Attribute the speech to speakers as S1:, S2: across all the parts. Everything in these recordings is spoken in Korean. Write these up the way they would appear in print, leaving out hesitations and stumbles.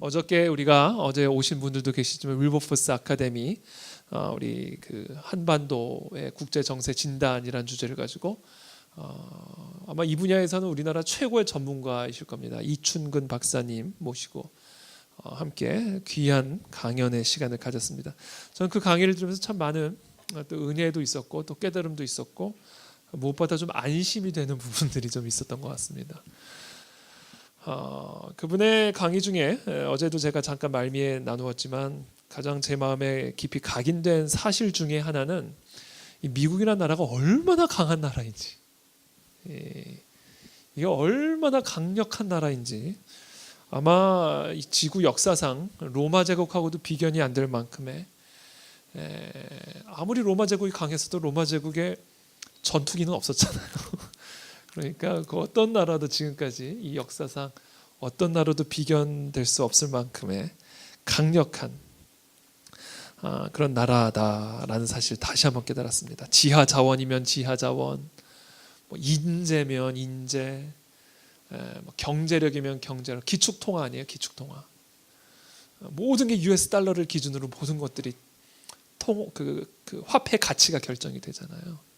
S1: 어저께 우리가 어제 오신 분들도 계시지만 윌버포스 아카데미 우리 그 한반도의 국제 정세 진단이라는 주제를 가지고 아마 이 분야에서는 우리나라 최고의 전문가이실 겁니다. 이춘근 박사님 모시고 함께 귀한 강연의 시간을 가졌습니다. 저는 그 강의를 들으면서 참 많은 또 은혜도 있었고 또 깨달음도 있었고 무엇보다 좀 안심이 되는 부분들이 좀 있었던 것 같습니다. 그분의 강의 중에 어제도 제가 잠깐 말미에 나누었지만 가장 제 마음에 깊이 각인된 사실 중에 하나는 이 미국이라는 나라가 얼마나 강한 나라인지, 이게 얼마나 강력한 나라인지 아마 이 지구 역사상 로마 제국하고도 비견이 안 될 만큼의 아무리 로마 제국이 강했어도 로마 제국에 전투기는 없었잖아요. 그러니까 그 어떤 나라도 지금까지 이 역사상 어떤 나라도 비견될 수 없을 만큼의 강력한 그런 나라다라는 사실 다시 한번 깨달았습니다. 지하 자원이면 지하 자원, 뭐 인재면 인재, 뭐 경제력이면 경제력, 기축통화 아니에요? 기축통화. 모든 게 US 달러를 기준으로 모든 것들이 그 화폐 가치가 결정이 되잖아요.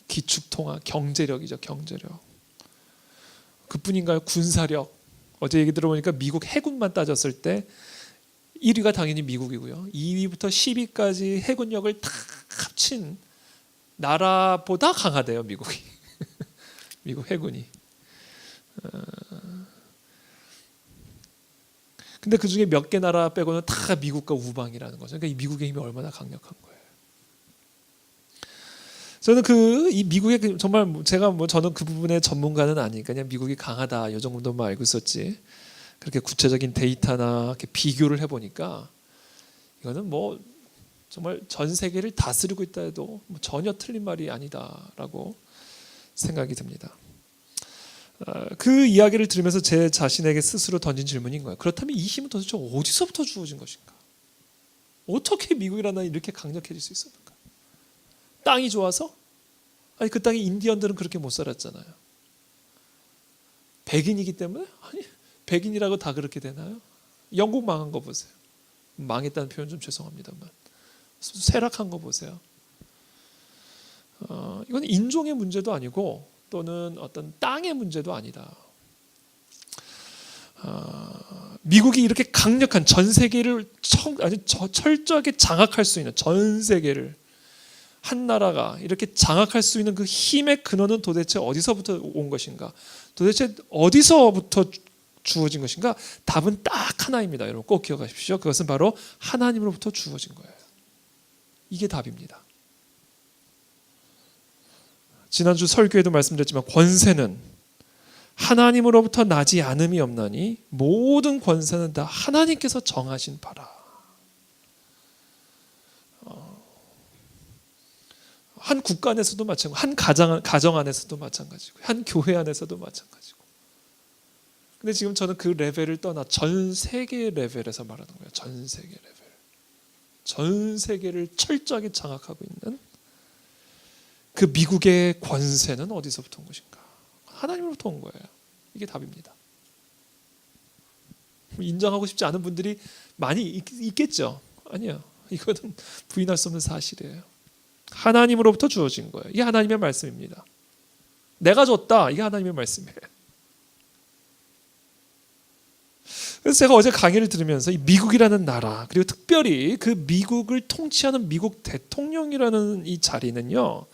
S1: 기축통화, 경제력이죠. 경제력. 그뿐인가요? 군사력. 어제 얘기 들어보니까 미국 해군만 따졌을 때 1위가 당연히 미국이고요. 2위부터 10위까지 해군력을 다 합친 나라보다 강하대요. 미국이. 미국 해군이. 근데 그 중에 몇 개 나라 빼고는 다 미국과 우방이라는 거죠. 그러니까 이 미국의 힘이 얼마나 강력한 거예요. 저는 이 미국의 정말 제가 저는 그 부분의 전문가는 아니니까 그냥 미국이 강하다 이 정도만 알고 있었지. 그렇게 구체적인 데이터나 이렇게 비교를 해보니까 이거는 뭐 정말 전 세계를 다스리고 있다 해도 전혀 틀린 말이 아니다라고 생각이 듭니다. 그 이야기를 들으면서 제 자신에게 스스로 던진 질문인 거예요. 그렇다면 이 힘은 도대체 어디서부터 주어진 것인가? 어떻게 미국이라는 이렇게 강력해질 수 있었는가? 땅이 좋아서? 아니 그 땅에 인디언들은 그렇게 못 살았잖아요. 백인이기 때문에? 아니 백인이라고 다 그렇게 되나요? 영국 망한 거 보세요. 망했다는 표현 좀 죄송합니다만 쇠락한 거 보세요. 이건 인종의 문제도 아니고 또는 어떤 땅의 문제도 아니다. 미국이 이렇게 강력한 전 세계를 아주 철저하게 장악할 수 있는 전 세계를 한 나라가 이렇게 장악할 수 있는 그 힘의 근원은 도대체 어디서부터 온 것인가? 도대체 어디서부터 주어진 것인가? 답은 딱 하나입니다. 여러분 꼭 기억하십시오. 그것은 바로 하나님으로부터 주어진 거예요. 이게 답입니다. 지난주 설교에도 말씀드렸지만 권세는 하나님으로부터 나지 않음이 없나니 모든 권세는 다 하나님께서 정하신 바라. 한 국가 안에서도 마찬가지고 한 가정 안에서도 마찬가지고 한 교회 안에서도 마찬가지고. 근데 지금 저는 그 레벨을 떠나 전 세계 레벨에서 말하는 거예요. 전 세계 레벨. 전 세계를 철저하게 장악하고 있는 그 미국의 권세는 어디서부터 온 것인가? 하나님으로부터 온 거예요. 이게 답입니다. 인정하고 싶지 않은 분들이 많이 있겠죠. 아니요. 이거는 부인할 수 없는 사실이에요. 하나님으로부터 주어진 거예요. 이게 하나님의 말씀입니다. 내가 줬다. 이게 하나님의 말씀이에요. 그래서 제가 어제 강의를 들으면서 이 미국이라는 나라 그리고 특별히 그 미국을 통치하는 미국 대통령이라는 이 자리는요,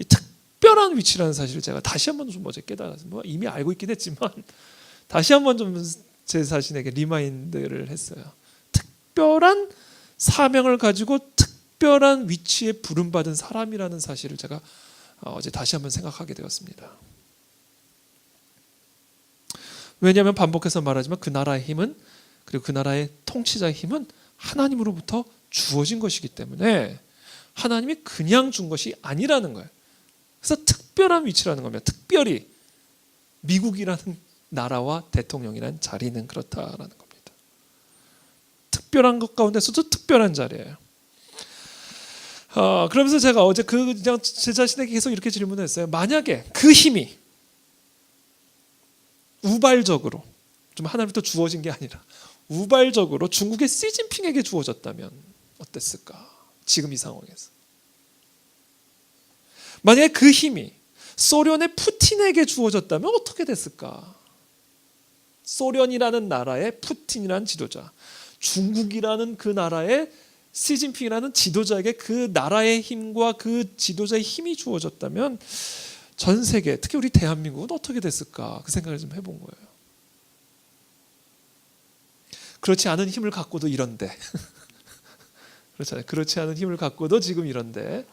S1: 이 특별한 위치라는 사실을 제가 다시 한번 좀 어제 깨달았어요. 이미 알고 있긴 했지만 다시 한번 좀 제 자신에게 리마인드를 했어요. 특별한 사명을 가지고 특별한 위치에 부름받은 사람이라는 사실을 제가 어제 다시 한번 생각하게 되었습니다. 왜냐하면 반복해서 말하지만 그 나라의 힘은 그리고 그 나라의 통치자의 힘은 하나님으로부터 주어진 것이기 때문에 하나님이 그냥 준 것이 아니라는 거예요. 그래서 특별한 위치라는 겁니다. 특별히 미국이라는 나라와 대통령이라는 자리는 그렇다라는 겁니다. 특별한 것 가운데서도 특별한 자리예요. 그러면서 제가 어제 그냥 제 자신에게 계속 이렇게 질문했어요. 만약에 그 힘이 우발적으로 좀 하나님부터 주어진 게 아니라 우발적으로 중국의 시진핑에게 주어졌다면 어땠을까? 지금 이 상황에서. 만약에 그 힘이 소련의 푸틴에게 주어졌다면 어떻게 됐을까? 소련이라는 나라의 푸틴이라는 지도자, 중국이라는 그 나라의 시진핑이라는 지도자에게 그 나라의 힘과 그 지도자의 힘이 주어졌다면 전 세계, 특히 우리 대한민국은 어떻게 됐을까? 그 생각을 좀 해본 거예요. 그렇지 않은 힘을 갖고도 이런데 그렇잖아요. 그렇지 않은 힘을 갖고도 지금 이런데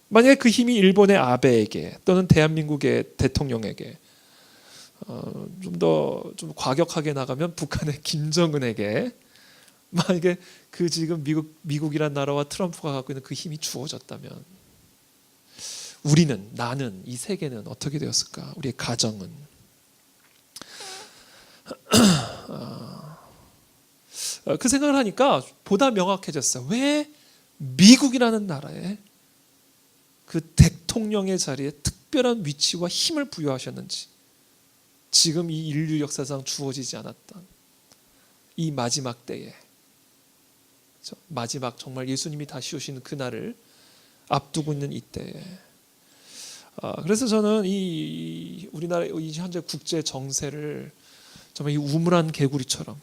S1: 만약에 그 힘이 일본의 아베에게 또는 대한민국의 대통령에게 좀 더 좀 과격하게 나가면 북한의 김정은에게 만약에 그 지금 미국이란 나라와 트럼프가 갖고 있는 그 힘이 주어졌다면 우리는, 나는, 이 세계는 어떻게 되었을까? 우리의 가정은 그 생각을 하니까 보다 명확해졌어요. 왜 미국이라는 나라에 그 대통령의 자리에 특별한 위치와 힘을 부여하셨는지, 지금 이 인류 역사상 주어지지 않았던 이 마지막 때에, 마지막 정말 예수님이 다시 오시는 그날을 앞두고 있는 이때에, 그래서 저는 이 우리나라 이 현재 국제 정세를 정말 이 우물한 개구리처럼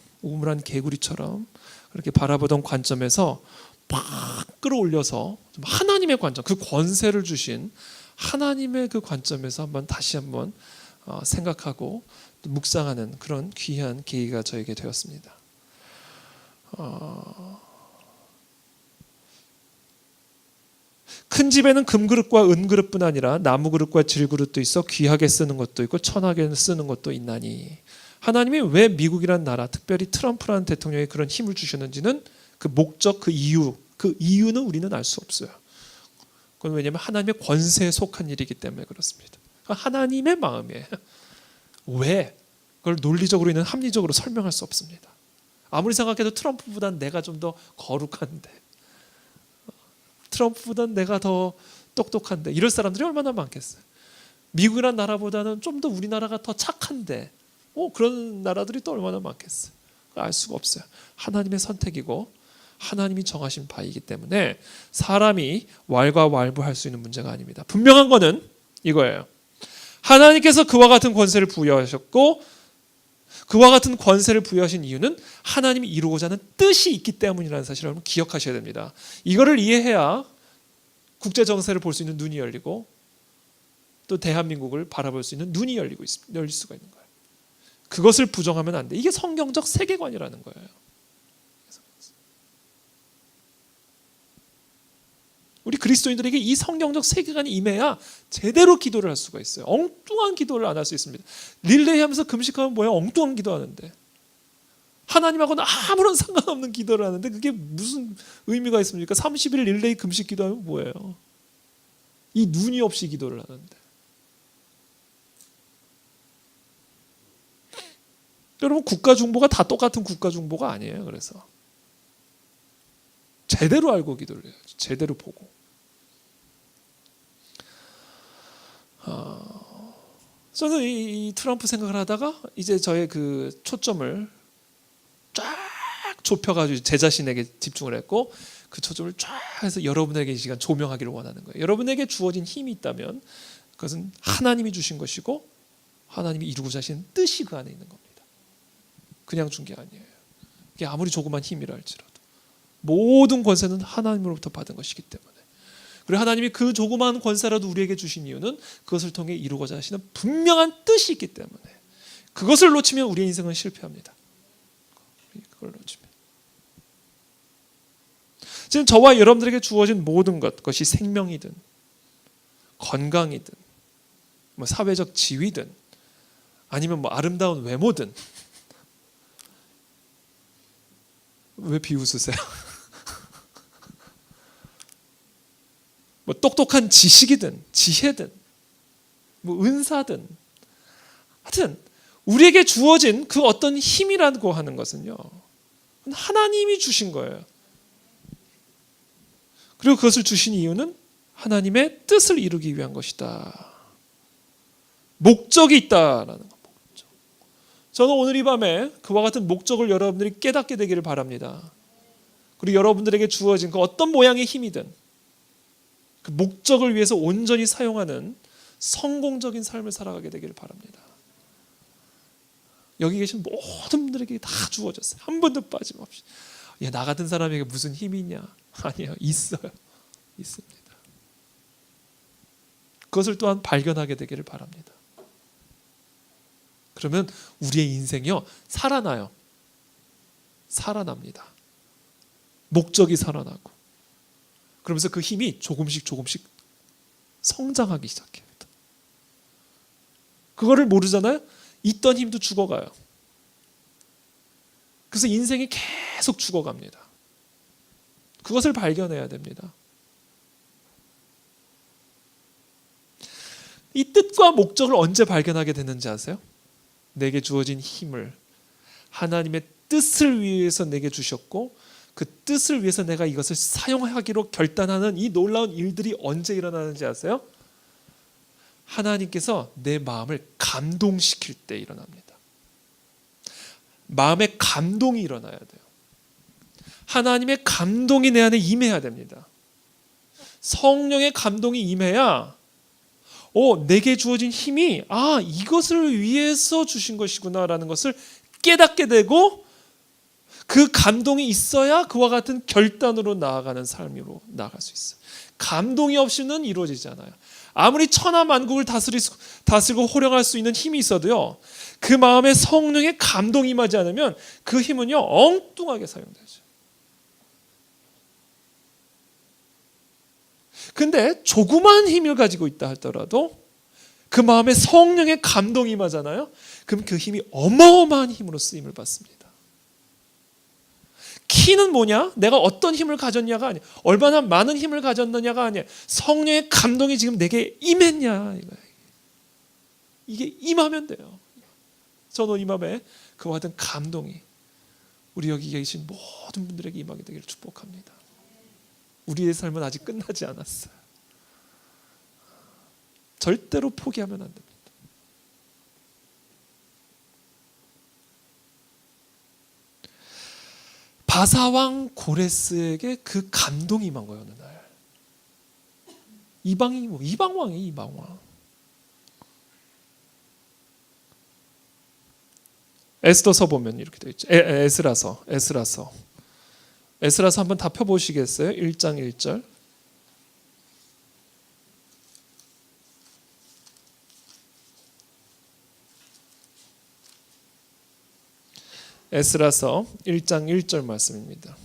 S1: 그렇게 바라보던 관점에서 막 끌어올려서 하나님의 관점, 그 권세를 주신 하나님의 그 관점에서 다시 한번 생각하고 묵상하는 그런 귀한 계기가 저에게 되었습니다. 큰 집에는 금그릇과 은그릇뿐 아니라 나무그릇과 질그릇도 있어 귀하게 쓰는 것도 있고 천하게 쓰는 것도 있나니, 하나님이 왜 미국이란 나라, 특별히 트럼프라는 대통령에 그런 힘을 주셨는지는 그 목적, 그 이유는 우리는 알 수 없어요. 그건 왜냐하면 하나님의 권세에 속한 일이기 때문에 그렇습니다. 하나님의 마음이에요. 왜? 그걸 논리적으로 있는 합리적으로 설명할 수 없습니다. 아무리 생각해도 트럼프보단 내가 좀 더 거룩한데, 트럼프보단 내가 더 똑똑한데, 이럴 사람들이 얼마나 많겠어요. 미국이란 나라보다는 좀 더 우리나라가 더 착한데, 그런 나라들이 또 얼마나 많겠어요. 알 수가 없어요. 하나님의 선택이고 하나님이 정하신 바이기 때문에 사람이 왈가왈부할 수 있는 문제가 아닙니다. 분명한 거는 이거예요. 하나님께서 그와 같은 권세를 부여하셨고, 그와 같은 권세를 부여하신 이유는 하나님이 이루고자 하는 뜻이 있기 때문이라는 사실을 여러분 기억하셔야 됩니다. 이거를 이해해야 국제 정세를 볼 수 있는 눈이 열리고 또 대한민국을 바라볼 수 있는 눈이 열릴 수가 있는 거예요. 그것을 부정하면 안 돼. 이게 성경적 세계관이라는 거예요. 우리 그리스도인들에게 이 성경적 세계관이 임해야 제대로 기도를 할 수가 있어요. 엉뚱한 기도를 안 할 수 있습니다. 릴레이 하면서 금식하면 뭐야? 엉뚱한 기도하는데, 하나님하고는 아무런 상관없는 기도를 하는데 그게 무슨 의미가 있습니까? 30일 릴레이 금식 기도하면 뭐예요? 이 눈이 없이 기도를 하는데. 여러분, 국가 중보가 다 똑같은 국가 중보가 아니에요. 그래서 제대로 알고 기도를 해야죠. 제대로 보고. 저는 이 트럼프 생각을 하다가 이제 저의 그 초점을 쫙 좁혀가지고 제 자신에게 집중을 했고, 그 초점을 쫙 해서 여러분에게 이 시간 조명하기를 원하는 거예요. 여러분에게 주어진 힘이 있다면 그것은 하나님이 주신 것이고 하나님이 이루고자 하시는 뜻이 그 안에 있는 겁니다. 그냥 준 게 아니에요. 이게 아무리 조그만 힘이라 할지라도 모든 권세는 하나님으로부터 받은 것이기 때문에, 그리고 하나님이 그 조그만 권세라도 우리에게 주신 이유는 그것을 통해 이루고자 하시는 분명한 뜻이 있기 때문에, 그것을 놓치면 우리의 인생은 실패합니다. 그걸 놓치면. 지금 저와 여러분들에게 주어진 모든 것, 그것이 생명이든 건강이든 사회적 지위든 아니면 아름다운 외모든, 왜 비웃으세요? 똑똑한 지식이든 지혜든 은사든, 하여튼 우리에게 주어진 그 어떤 힘이라고 하는 것은요, 하나님이 주신 거예요. 그리고 그것을 주신 이유는 하나님의 뜻을 이루기 위한 것이다. 목적이 있다라는 거. 목적. 저는 오늘 이 밤에 그와 같은 목적을 여러분들이 깨닫게 되기를 바랍니다. 그리고 여러분들에게 주어진 그 어떤 모양의 힘이든 그 목적을 위해서 온전히 사용하는 성공적인 삶을 살아가게 되기를 바랍니다. 여기 계신 모든 분들에게 다 주어졌어요. 한 번도 빠짐없이. 나 같은 사람에게 무슨 힘이 있냐? 아니요, 있어요. 있습니다. 그것을 또한 발견하게 되기를 바랍니다. 그러면 우리의 인생이요, 살아나요. 살아납니다. 목적이 살아나고, 그러면서 그 힘이 조금씩 성장하기 시작해요. 그거를 모르잖아요. 있던 힘도 죽어가요. 그래서 인생이 계속 죽어갑니다. 그것을 발견해야 됩니다. 이 뜻과 목적을 언제 발견하게 되는지 아세요? 내게 주어진 힘을 하나님의 뜻을 위해서 내게 주셨고, 그 뜻을 위해서 내가 이것을 사용하기로 결단하는 이 놀라운 일들이 언제 일어나는지 아세요? 하나님께서 내 마음을 감동시킬 때 일어납니다. 마음의 감동이 일어나야 돼요. 하나님의 감동이 내 안에 임해야 됩니다. 성령의 감동이 임해야 내게 주어진 힘이 이것을 위해서 주신 것이구나라는 것을 깨닫게 되고, 그 감동이 있어야 그와 같은 결단으로 나아가는 삶으로 나아갈 수 있어요. 감동이 없이는 이루어지지 않아요. 아무리 천하 만국을 다스리고 호령할 수 있는 힘이 있어도요, 그 마음에 성령의 감동이 임하지 않으면 그 힘은요, 엉뚱하게 사용되죠. 근데 조그만 힘을 가지고 있다 하더라도 그 마음에 성령의 감동이 임하잖아요. 그럼 그 힘이 어마어마한 힘으로 쓰임을 받습니다. 키는 뭐냐? 내가 어떤 힘을 가졌냐가 아니야. 얼마나 많은 힘을 가졌느냐가 아니야. 성령의 감동이 지금 내게 임했냐. 이게 임하면 돼요. 저는 이 밤에 그와 같은 감동이 우리 여기 계신 모든 분들에게 임하게 되기를 축복합니다. 우리의 삶은 아직 끝나지 않았어요. 절대로 포기하면 안 됩니다. 바사왕 고레스에게 그 감동이 임한 거예요. 어느 날 이방왕이에요. 이방왕. 에스더서 보면 이렇게 되어 있죠. 에스라서 한번 다 펴보시겠어요? 1장 1절. 에스라서 1장 1절 말씀입니다.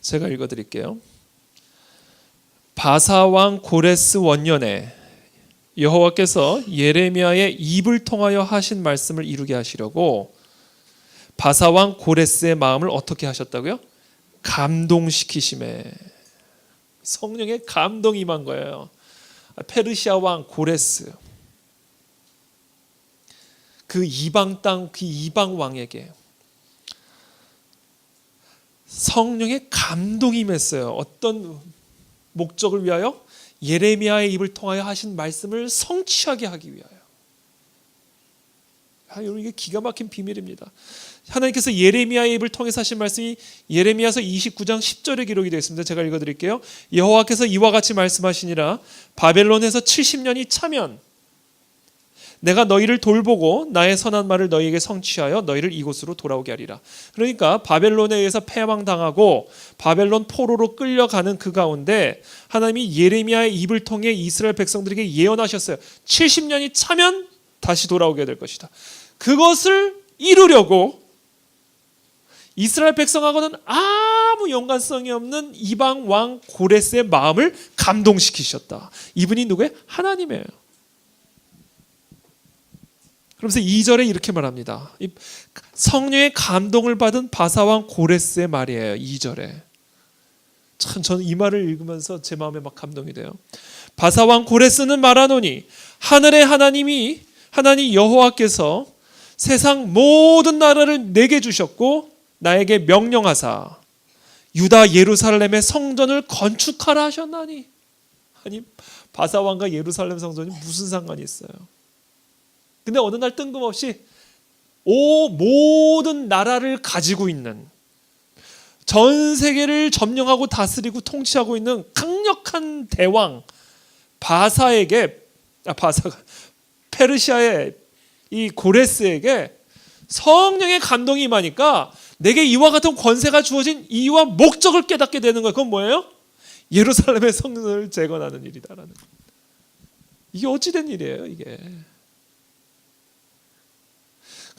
S1: 제가 읽어드릴게요. 바사왕 고레스 원년에 여호와께서 예레미야의 입을 통하여 하신 말씀을 이루게 하시려고 바사왕 고레스의 마음을 어떻게 하셨다고요? 감동시키심에. 성령의 감동이 임한 거예요. 페르시아 왕 고레스, 그 이방 땅, 그 이방 왕에게 성령의 감동이 임했어요. 어떤 목적을 위하여? 예레미야의 입을 통하여 하신 말씀을 성취하게 하기 위하여. 여러분, 이게 기가 막힌 비밀입니다. 하나님께서 예레미야의 입을 통해서 하신 말씀이 예레미야서 29장 10절에 기록이 되어 있습니다. 제가 읽어드릴게요. 여호와께서 이와 같이 말씀하시니라. 바벨론에서 70년이 차면 내가 너희를 돌보고 나의 선한 말을 너희에게 성취하여 너희를 이곳으로 돌아오게 하리라. 그러니까 바벨론에 의해서 패망당하고 바벨론 포로로 끌려가는 그 가운데 하나님이 예레미야의 입을 통해 이스라엘 백성들에게 예언하셨어요. 70년이 차면 다시 돌아오게 될 것이다. 그것을 이루려고 이스라엘 백성하고는 아무 연관성이 없는 이방 왕 고레스의 마음을 감동시키셨다. 이분이 누구예요? 하나님이에요. 그러면서 2절에 이렇게 말합니다. 성령의 감동을 받은 바사왕 고레스의 말이에요. 2절에. 참 저는 이 말을 읽으면서 제 마음에 막 감동이 돼요. 바사왕 고레스는 말하노니 하늘의 하나님 여호와께서 세상 모든 나라를 내게 주셨고 나에게 명령하사 유다 예루살렘의 성전을 건축하라 하셨나니. 아니 바사왕과 예루살렘 성전이 무슨 상관이 있어요? 근데 어느 날 뜬금없이 모든 나라를 가지고 있는, 전 세계를 점령하고 다스리고 통치하고 있는 강력한 대왕 페르시아의 이 고레스에게 성령의 감동이 임하니까 내게 이와 같은 권세가 주어진 이유와 목적을 깨닫게 되는 거예요. 그건 뭐예요? 예루살렘의 성전을 재건하는 일이다라는 거예요. 이게 어찌된 일이에요, 이게.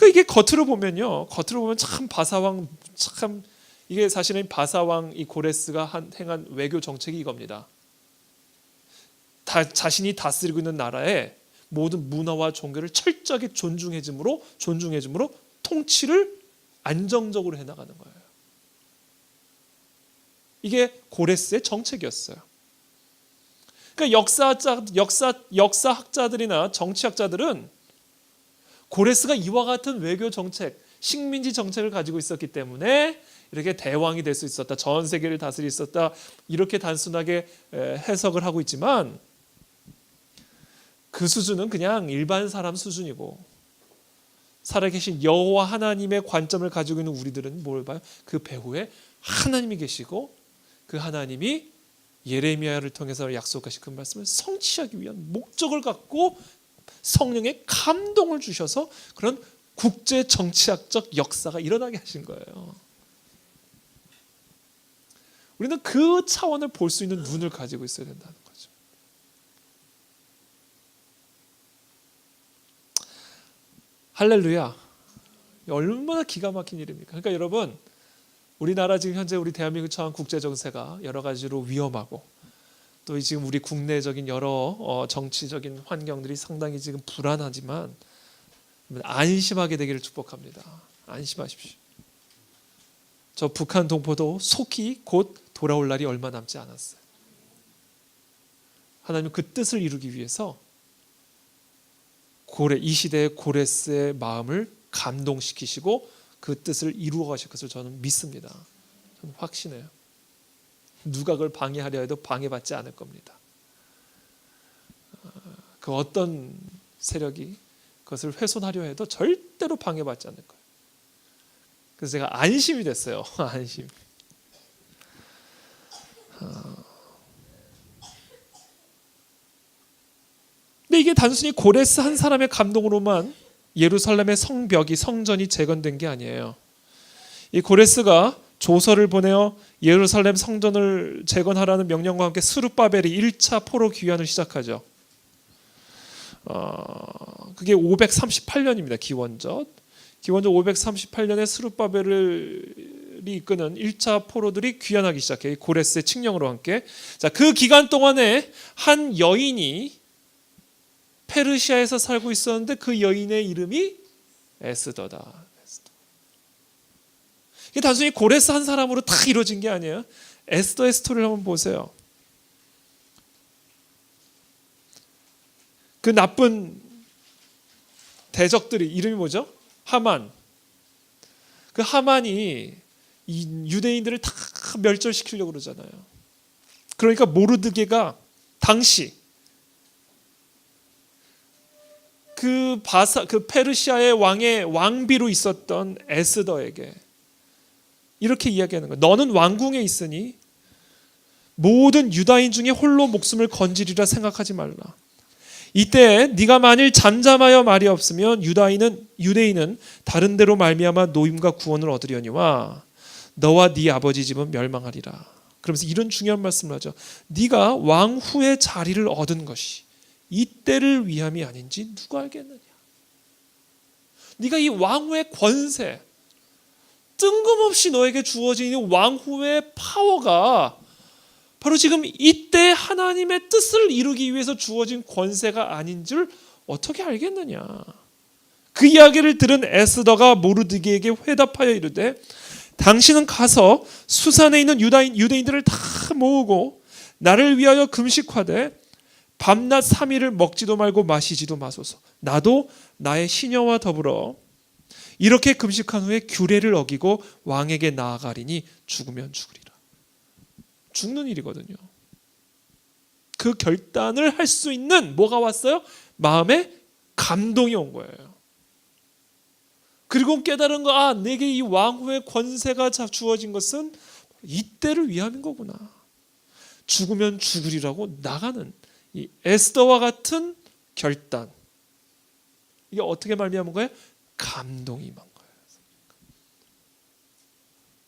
S1: 이게 겉으로 보면 참 바사왕, 참 이게 사실은 바사왕 이 고레스가 행한 외교 정책이 이겁니다. 자신이 다스리고 있는 나라의 모든 문화와 종교를 철저하게 존중해줌으로 통치를 안정적으로 해나가는 거예요. 이게 고레스의 정책이었어요. 그러니까 역사학자들이나 정치학자들은 고레스가 이와 같은 외교 정책, 식민지 정책을 가지고 있었기 때문에 이렇게 대왕이 될 수 있었다, 전 세계를 다스릴 수 있었다, 이렇게 단순하게 해석을 하고 있지만 그 수준은 그냥 일반 사람 수준이고, 살아계신 여호와 하나님의 관점을 가지고 있는 우리들은 뭘 봐요? 그 배후에 하나님이 계시고 그 하나님이 예레미야를 통해서 약속하신 그 말씀을 성취하기 위한 목적을 갖고 성령의 감동을 주셔서 그런 국제 정치학적 역사가 일어나게 하신 거예요. 우리는 그 차원을 볼 수 있는 눈을 가지고 있어야 된다는 거죠. 할렐루야. 얼마나 기가 막힌 일입니까? 그러니까 여러분, 우리나라 지금 현재 우리 대한민국 처한 국제 정세가 여러 가지로 위험하고, 또 지금 우리 국내적인 여러 정치적인 환경들이 상당히 지금 불안하지만 안심하게 되기를 축복합니다. 안심하십시오. 저 북한 동포도 속히 곧 돌아올 날이 얼마 남지 않았어요. 하나님 그 뜻을 이루기 위해서 이 시대의 고레스의 마음을 감동시키시고 그 뜻을 이루어 가실 것을 저는 믿습니다. 저는 확신해요. 누가 그걸 방해하려 해도 방해받지 않을 겁니다. 그 어떤 세력이 그것을 훼손하려 해도 절대로 방해받지 않을 거예요. 그래서 제가 안심이 됐어요. 안심. 근데 이게 단순히 고레스 한 사람의 감동으로만 예루살렘의 성전이 재건된 게 아니에요. 이 고레스가 조서를 보내어 예루살렘 성전을 재건하라는 명령과 함께 스룹바벨이 1차 포로 귀환을 시작하죠. 그게 538년입니다. 기원전 538년에 스룹바벨이 이끄는 1차 포로들이 귀환하기 시작해요. 고레스의 칙령으로 함께. 자, 그 기간 동안에 한 여인이 페르시아에서 살고 있었는데 그 여인의 이름이 에스더다. 이게 단순히 고레스 한 사람으로 다 이루어진 게 아니에요. 에스더의 스토리를 한번 보세요. 그 나쁜 대적들이 이름이 뭐죠? 하만. 그 하만이 이 유대인들을 다 멸절시키려고 그러잖아요. 그러니까 모르드게가 당시 그 페르시아의 왕비로 있었던 에스더에게 이렇게 이야기하는 거예요. 너는 왕궁에 있으니 모든 유다인 중에 홀로 목숨을 건지리라 생각하지 말라. 이때 네가 만일 잠잠하여 말이 없으면 유대인은 다른 데로 말미암아 노임과 구원을 얻으려니와 너와 네 아버지 집은 멸망하리라. 그러면서 이런 중요한 말씀을 하죠. 네가 왕후의 자리를 얻은 것이 이때를 위함이 아닌지 누가 알겠느냐. 네가 이 왕후의 권세, 뜬금없이 너에게 주어진 이 왕후의 파워가 바로 지금 이때 하나님의 뜻을 이루기 위해서 주어진 권세가 아닌 줄 어떻게 알겠느냐. 그 이야기를 들은 에스더가 모르드게에게 회답하여 이르되 당신은 가서 수산에 있는 유대인들을 다 모으고 나를 위하여 금식하되 밤낮 3일을 먹지도 말고 마시지도 마소서. 나도 나의 시녀와 더불어 이렇게 금식한 후에 규례를 어기고 왕에게 나아가리니 죽으면 죽으리라. 죽는 일이거든요. 그 결단을 할 수 있는 뭐가 왔어요? 마음에 감동이 온 거예요. 그리고 깨달은 거, 아, 내게 이 왕후의 권세가 주어진 것은 이때를 위함인 거구나. 죽으면 죽으리라고 나가는 이 에스더와 같은 결단. 이게 어떻게 말미암은 거예요? 감동이 임한 거예요.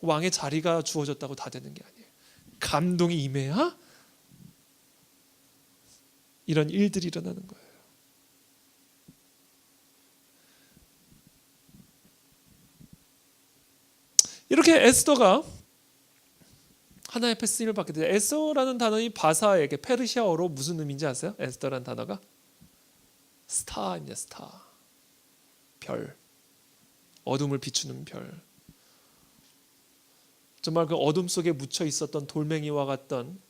S1: 왕의 자리가 주어졌다고 다 되는 게 아니에요. 감동이 임해야 이런 일들이 일어나는 거예요. 이렇게 에스더가 하나님 앞에 쓰임을 받게 돼요. 에스더라는 단어이 바사에게 페르시아어로 무슨 의미인지 아세요? 에스더라는 단어가 스타입니다. 스타. 별. 어둠을 비추는 별. 정말 그 어둠 속에 묻혀 있었던 돌멩이와 같던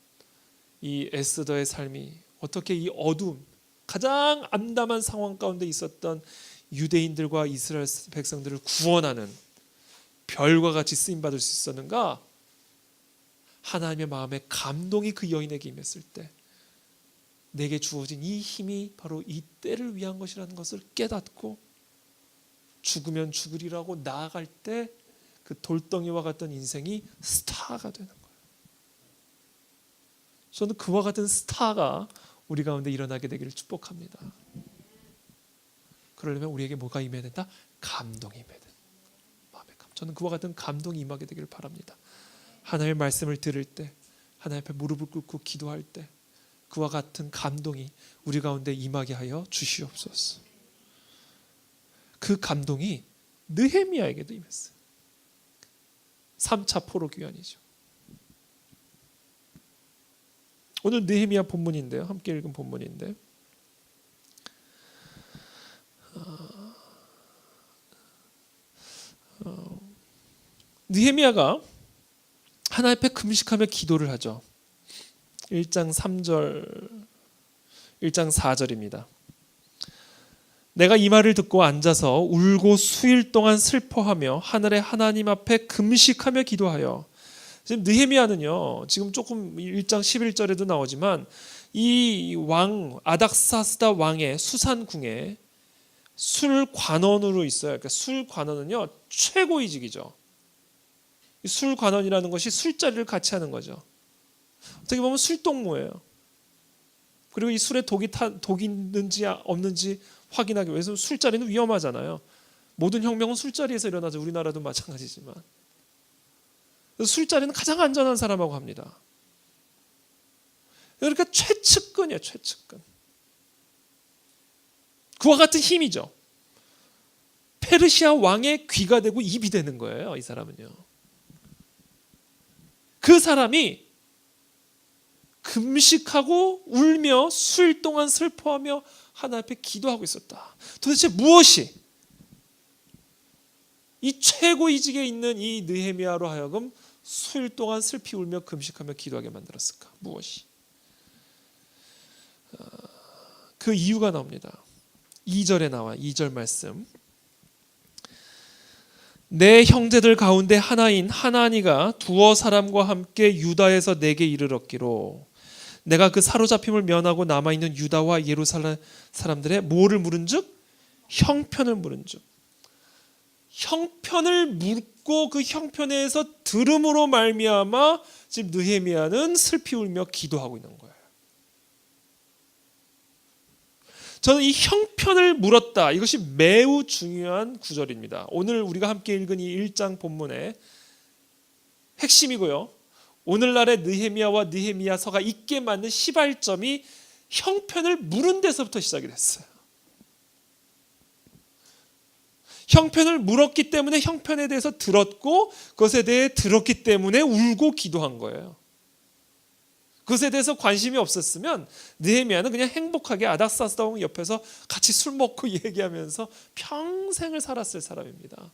S1: 이 에스더의 삶이 어떻게 이 어둠, 가장 암담한 상황 가운데 있었던 유대인들과 이스라엘 백성들을 구원하는 별과 같이 쓰임받을 수 있었는가? 하나님의 마음에 감동이 그 여인에게 임했을 때 내게 주어진 이 힘이 바로 이 때를 위한 것이라는 것을 깨닫고 죽으면 죽으리라고 나아갈 때 그 돌덩이와 같던 인생이 스타가 되는 거예요. 저는 그와 같은 스타가 우리 가운데 일어나게 되기를 축복합니다. 그러려면 우리에게 뭐가 임해야 된다? 감동이 임해야 된다. 마음의 감동. 저는 그와 같은 감동이 임하게 되기를 바랍니다. 하나님의 말씀을 들을 때, 하나님 앞에 무릎을 꿇고 기도할 때 그와 같은 감동이 우리 가운데 임하게 하여 주시옵소서. 그 감동이 느헤미야에게도 임했어요. 3차 포로 귀환이죠. 오늘 느헤미야 본문인데요. 함께 읽은 본문인데 느헤미야가 하나님 앞에 금식하며 기도를 하죠. 1장 4절입니다. 내가 이 말을 듣고 앉아서 울고 수일 동안 슬퍼하며 하늘의 하나님 앞에 금식하며 기도하여. 지금 느헤미야는요, 지금 조금 1장 11절에도 나오지만 이 왕 아닥사스다 왕의 수산궁에 술관원으로 있어요. 그러니까 술관원은요 최고이직이죠. 술관원이라는 것이 술자리를 같이 하는 거죠. 어떻게 보면 술동무예요. 그리고 이 술에 독이 있는지 없는지 확인하기 위해서 술자리는 위험하잖아요. 모든 혁명은 술자리에서 일어나죠. 우리나라도 마찬가지지만. 그래서 술자리는 가장 안전한 사람하고 합니다. 그러니까 최측근이에요. 최측근. 그와 같은 힘이죠. 페르시아 왕의 귀가 되고 입이 되는 거예요. 이 사람은요. 그 사람이 금식하고 울며 수일 동안 슬퍼하며 하나님 앞에 기도하고 있었다. 도대체 무엇이 이 최고이직에 있는 이 느헤미야로 하여금 수일 동안 슬피 울며 금식하며 기도하게 만들었을까? 무엇이? 그 이유가 나옵니다. 2절에 나와 2절 말씀. 내 형제들 가운데 하나인 하나니가 두어 사람과 함께 유다에서 내게 이르렀기로 내가 그 사로잡힘을 면하고 남아있는 유다와 예루살렘 사람들의 뭐를 물은즉? 형편을 물은즉. 형편을 묻고 그 형편에서 들음으로 말미암아 지금 느헤미야는 슬피 울며 기도하고 있는 거예요. 저는 이 형편을 물었다. 이것이 매우 중요한 구절입니다. 오늘 우리가 함께 읽은 이 1장 본문의 핵심이고요. 오늘날의 느헤미야와 느헤미야서가 있게 맞는 시발점이 형편을 물은 데서부터 시작이 됐어요. 형편을 물었기 때문에 형편에 대해서 들었고 그것에 대해 들었기 때문에 울고 기도한 거예요. 그것에 대해서 관심이 없었으면 느헤미야는 그냥 행복하게 아닥사스다 왕 옆에서 같이 술 먹고 얘기하면서 평생을 살았을 사람입니다.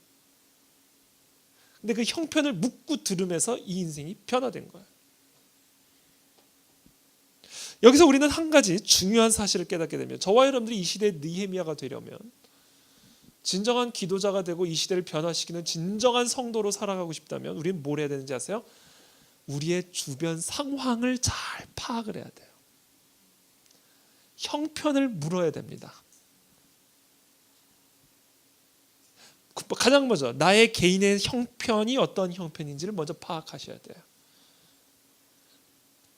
S1: 근데 그 형편을 묻고 들으면서 이 인생이 변화된 거예요. 여기서 우리는 한 가지 중요한 사실을 깨닫게 되면 저와 여러분들이 이 시대의 느헤미야가 되려면 진정한 기도자가 되고 이 시대를 변화시키는 진정한 성도로 살아가고 싶다면 우리는 뭘 해야 되는지 아세요? 우리의 주변 상황을 잘 파악을 해야 돼요. 형편을 물어야 됩니다. 가장 먼저 나의 개인의 형편이 어떤 형편인지를 먼저 파악하셔야 돼요.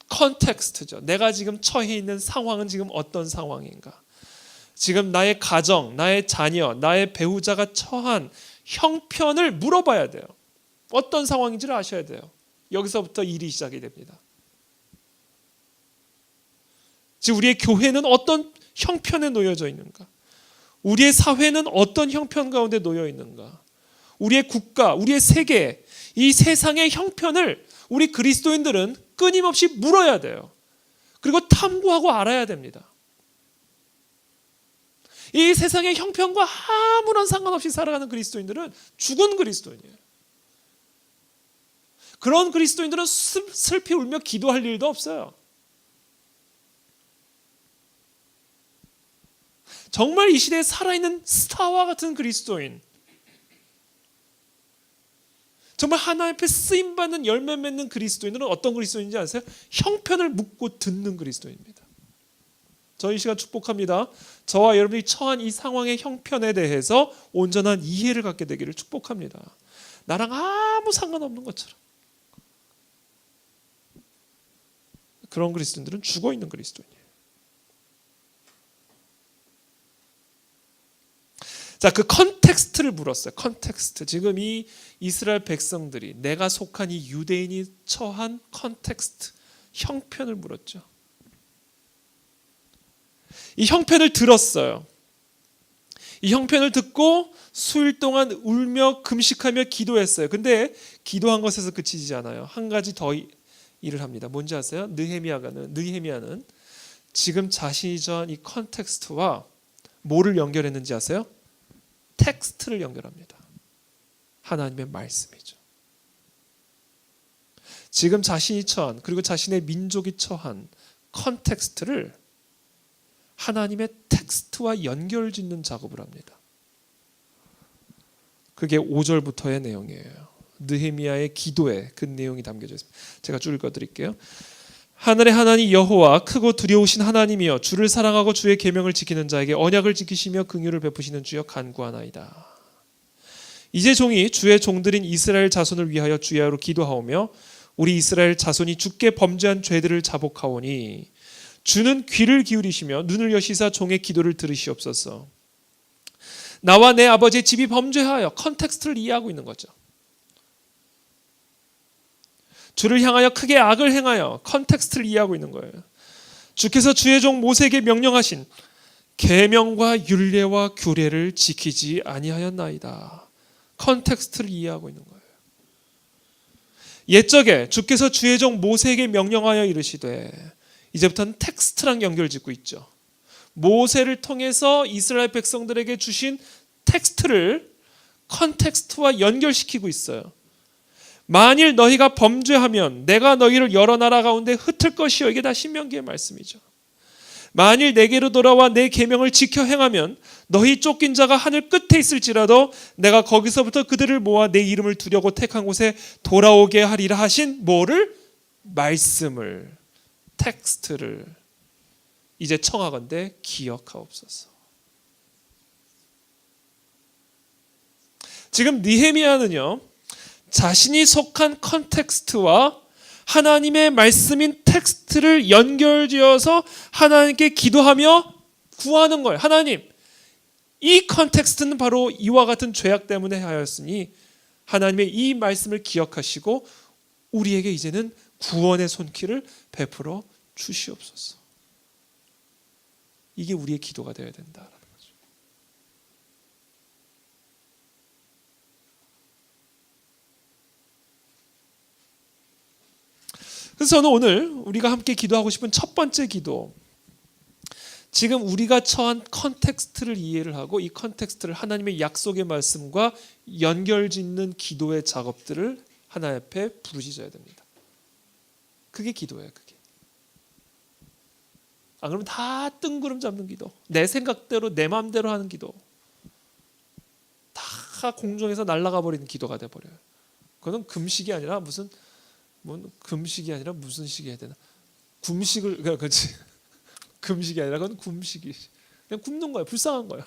S1: 컨텍스트죠. 내가 지금 처해 있는 상황은 지금 어떤 상황인가? 지금 나의 가정, 나의 자녀, 나의 배우자가 처한 형편을 물어봐야 돼요. 어떤 상황인지를 아셔야 돼요. 여기서부터 일이 시작이 됩니다. 지금 우리의 교회는 어떤 형편에 놓여져 있는가? 우리의 사회는 어떤 형편 가운데 놓여 있는가? 우리의 국가, 우리의 세계, 이 세상의 형편을 우리 그리스도인들은 끊임없이 물어야 돼요. 그리고 탐구하고 알아야 됩니다. 이 세상의 형편과 아무런 상관없이 살아가는 그리스도인들은 죽은 그리스도인이에요. 그런 그리스도인들은 슬피 울며 기도할 일도 없어요. 정말 이 시대에 살아있는 스타와 같은 그리스도인, 정말 하나님 앞에 쓰임받는 열매 맺는 그리스도인들은 어떤 그리스도인인지 아세요? 형편을 묻고 듣는 그리스도인입니다. 저희 시간 축복합니다. 저와 여러분이 처한 이 상황의 형편에 대해서 온전한 이해를 갖게 되기를 축복합니다. 나랑 아무 상관없는 것처럼. 그런 그리스도인들은 죽어있는 그리스도인이에요. 자, 그 컨텍스트를 물었어요. 컨텍스트. 지금 이 이스라엘 백성들이, 내가 속한 이 유대인이 처한 컨텍스트, 형편을 물었죠. 이 형편을 들었어요. 이 형편을 듣고 수일 동안 울며 금식하며 기도했어요. 근데 기도한 것에서 그치지 않아요. 한 가지 더 일을 합니다. 뭔지 아세요? 느헤미야는 지금 자신이 처한 이 컨텍스트와 뭐를 연결했는지 아세요? 텍스트를 연결합니다. 하나님의 말씀이죠. 지금 자신이 처한, 그리고 자신의 민족이 처한 컨텍스트를 하나님의 텍스트와 연결짓는 작업을 합니다. 그게 5절부터의 내용이에요. 느헤미야의 기도에 그 내용이 담겨져 있습니다. 제가 쭉 읽어드릴게요. 하늘의 하나님 여호와, 크고 두려우신 하나님이여, 주를 사랑하고 주의 계명을 지키는 자에게 언약을 지키시며 긍휼을 베푸시는 주여 간구하나이다. 이제 종이 주의 종들인 이스라엘 자손을 위하여 주야로 기도하오며 우리 이스라엘 자손이 주께 범죄한 죄들을 자복하오니 주는 귀를 기울이시며 눈을 여시사 종의 기도를 들으시옵소서. 나와 내 아버지의 집이 범죄하여, 컨텍스트를 이해하고 있는 거죠. 주를 향하여 크게 악을 행하여, 컨텍스트를 이해하고 있는 거예요. 주께서 주의 종 모세에게 명령하신 계명과 율례와 규례를 지키지 아니하였나이다. 컨텍스트를 이해하고 있는 거예요. 옛적에 주께서 주의 종 모세에게 명령하여 이르시되, 이제부터는 텍스트랑 연결짓고 있죠. 모세를 통해서 이스라엘 백성들에게 주신 텍스트를 컨텍스트와 연결시키고 있어요. 만일 너희가 범죄하면 내가 너희를 여러 나라 가운데 흩을 것이요. 이게 다 신명기의 말씀이죠. 만일 내게로 돌아와 내 계명을 지켜 행하면 너희 쫓긴 자가 하늘 끝에 있을지라도 내가 거기서부터 그들을 모아 내 이름을 두려고 택한 곳에 돌아오게 하리라 하신 뭐를? 말씀을, 텍스트를 이제 청하건대 기억하옵소서. 지금 느헤미야는요, 자신이 속한 컨텍스트와 하나님의 말씀인 텍스트를 연결지어서 하나님께 기도하며 구하는 거예요. 하나님, 이 컨텍스트는 바로 이와 같은 죄악 때문에 하였으니 하나님의 이 말씀을 기억하시고 우리에게 이제는 구원의 손길을 베풀어 주시옵소서. 이게 우리의 기도가 되어야 된다라는 거죠. 그래서 저는 오늘 우리가 함께 기도하고 싶은 첫 번째 기도, 지금 우리가 처한 컨텍스트를 이해를 하고 이 컨텍스트를 하나님의 약속의 말씀과 연결짓는 기도의 작업들을 하나님 앞에 부르짖어야 됩니다. 그게 기도예요. 그게. 안 그러면 다 뜬구름 잡는 기도, 내 생각대로 내 마음대로 하는 기도, 다 공중에서 날아가 버리는 기도가 돼버려요. 그건 금식이 아니라 금식이 아니라 무슨 식이 해야 되나? 금식을, 그렇지. 금식이 아니라 그건 굶식이. 그냥 굶는 거예요. 불쌍한 거예요.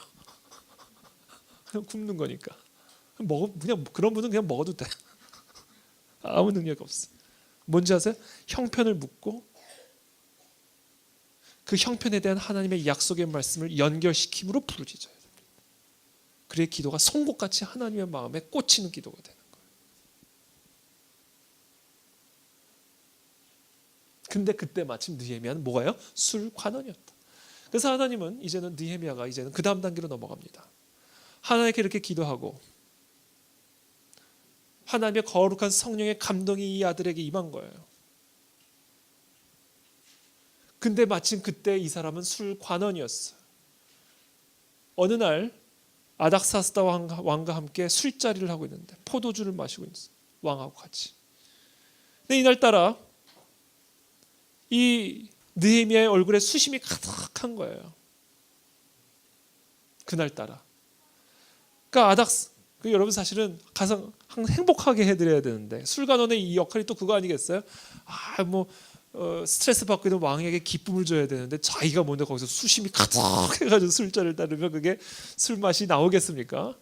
S1: 그냥 굶는 거니까. 그냥 그런 분은 그냥 먹어도 돼. 아무 능력이 없어. 뭔지 아세요? 형편을 묻고 그 형편에 대한 하나님의 약속의 말씀을 연결시킴으로 부르짖어야 됩니다. 그래야 기도가 송곳같이 하나님의 마음에 꽂히는 기도가 되는 거예요. 근데 그때 마침 느헤미야는 뭐가요? 술관원이었다. 그래서 하나님은 이제는 느헤미야가 이제는 그 다음 단계로 넘어갑니다. 하나님께 이렇게 기도하고 하나님의 거룩한 성령의 감동이 이 아들에게 임한 거예요. 근데 마침 그때 이 사람은 술관원이었어요. 어느 날 아닥사스다 왕과 함께 술자리를 하고 있는데 포도주를 마시고 있어요. 왕하고 같이. 근데 이날따라 이 느헤미야의 얼굴에 수심이 가득한 거예요. 그날따라. 그러니까 여러분 사실은 가장 행복하게 해드려야 되는데 술관원의 이 역할이 또 그거 아니겠어요? 스트레스 받고 있는 왕에게 기쁨을 줘야 되는데 자기가 먼저 거기서 수심이 가득해가지고 술자리를 따르면 그게 술 맛이 나오겠습니까?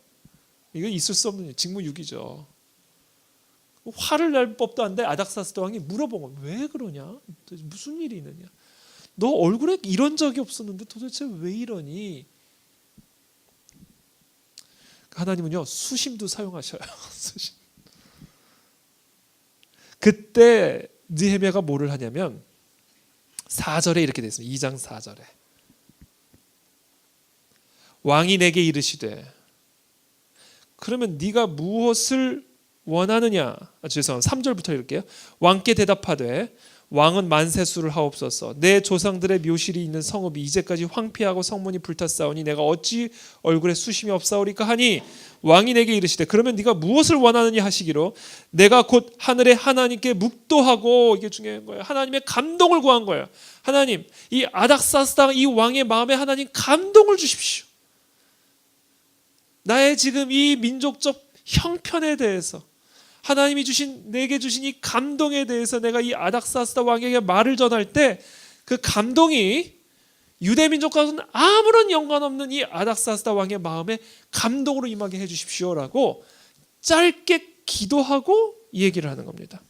S1: 이거 있을 수 없는 직무유기죠. 화를 낼 법도 한데 아닥사스다 왕이 물어본 거예요. 왜 그러냐? 무슨 일이 있느냐? 너 얼굴에 이런 적이 없었는데 도대체 왜 이러니? 하나님은요 수심도 사용하셔요. 수심. 그때 느헤미야가 뭐를 하냐면 4절에 이렇게 되어 있습니다. 2장 4절에 왕이 내게 이르시되 그러면 네가 무엇을 원하느냐? 죄송합니다. 3절부터 읽을게요. 왕께 대답하되 왕은 만세수를 하옵소서. 내 조상들의 묘실이 있는 성읍이 이제까지 황폐하고 성문이 불탔사오니 내가 어찌 얼굴에 수심이 없사오리까 하니 왕이 내게 이르시되 그러면 네가 무엇을 원하느냐 하시기로 내가 곧 하늘의 하나님께 묵도하고 이게 중요한 거예요. 하나님의 감동을 구한 거예요. 하나님 이 아닥사스다 이 왕의 마음에 하나님 감동을 주십시오. 나의 지금 이 민족적 형편에 대해서 하나님이 내게 주신 이 감동에 대해서 내가 이 아닥사스다 왕에게 말을 전할 때 그 감동이 유대민족과는 아무런 연관없는 이 아닥사스다 왕의 마음에 감동으로 임하게 해주십시오라고 짧게 기도하고 이 얘기를 하는 겁니다.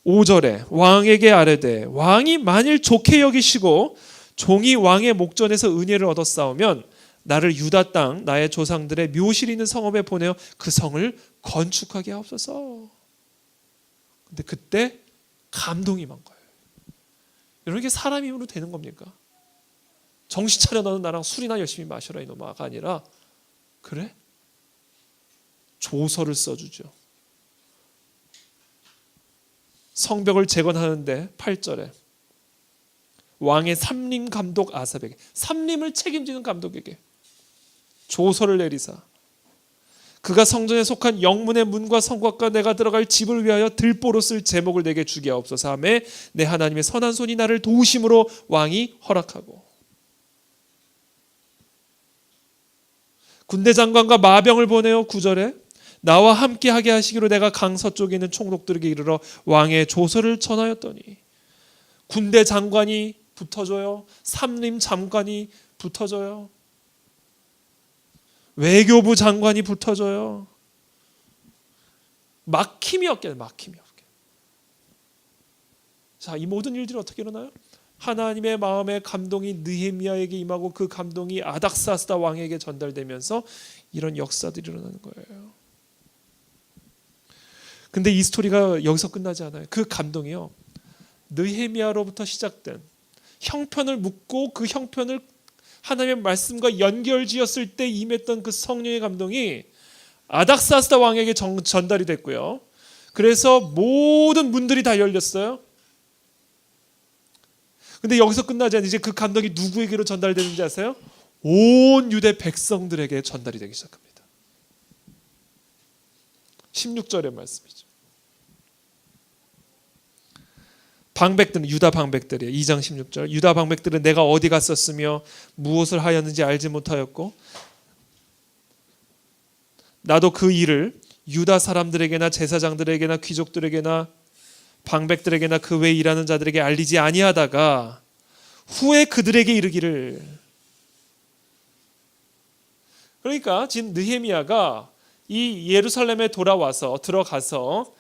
S1: 5절에 왕에게 아뢰되 왕이 만일 좋게 여기시고 종이 왕의 목전에서 은혜를 얻었사오면 나를 유다 땅 나의 조상들의 묘실이 있는 성읍에 보내어 그 성을 건축하게 하옵소서. 근데 그때 감동이 임한 거예요. 여러분 이게 사람 힘으로 되는 겁니까? 정신 차려 너는 나랑 술이나 열심히 마셔라 이놈아가 아니라 그래? 조서를 써주죠. 성벽을 재건하는데 8절에 왕의 삼림 감독 아삽에게 삼림을 책임지는 감독에게 조서를 내리사 그가 성전에 속한 영문의 문과 성곽과 내가 들어갈 집을 위하여 들보로 쓸 제목을 내게 주게 하옵소서 하며 내 하나님의 선한 손이 나를 도우심으로 왕이 허락하고 군대 장관과 마병을 보내어 9절에 나와 함께 하게 하시기로 내가 강 서쪽에 있는 총독들에게 이르러 왕의 조서를 전하였더니 군대 장관이 붙어줘요. 삼림 장관이 붙어줘요. 외교부 장관이 붙어줘요. 막힘이 없게. 자, 이 모든 일들이 어떻게 일어나요? 하나님의 마음의 감동이 느헤미야에게 임하고 그 감동이 아닥사스다 왕에게 전달되면서 이런 역사들이 일어나는 거예요. 근데 이 스토리가 여기서 끝나지 않아요. 그 감동이요. 느헤미야로부터 시작된 형편을 묻고 그 형편을 하나님의 말씀과 연결지었을 때 임했던 그 성령의 감동이 아닥사스다 왕에게 전달이 됐고요. 그래서 모든 문들이 다 열렸어요. 근데 여기서 끝나지 않아요. 이제 그 감동이 누구에게로 전달되는지 아세요? 온 유대 백성들에게 전달이 되기 시작합니다. 16절의 말씀이죠. 방백들은 유다 방백들이에요. 2장 16절. 유다 방백들은 내가 어디 갔었으며 무엇을 하였는지 알지 못하였고 나도 그 일을 유다 사람들에게나 제사장들에게나 귀족들에게나 방백들에게나 그 외에 일하는 자들에게 알리지 아니하다가 후에 그들에게 이르기를. 그러니까 지금 느헤미야가 이 예루살렘에 돌아와서 들어가서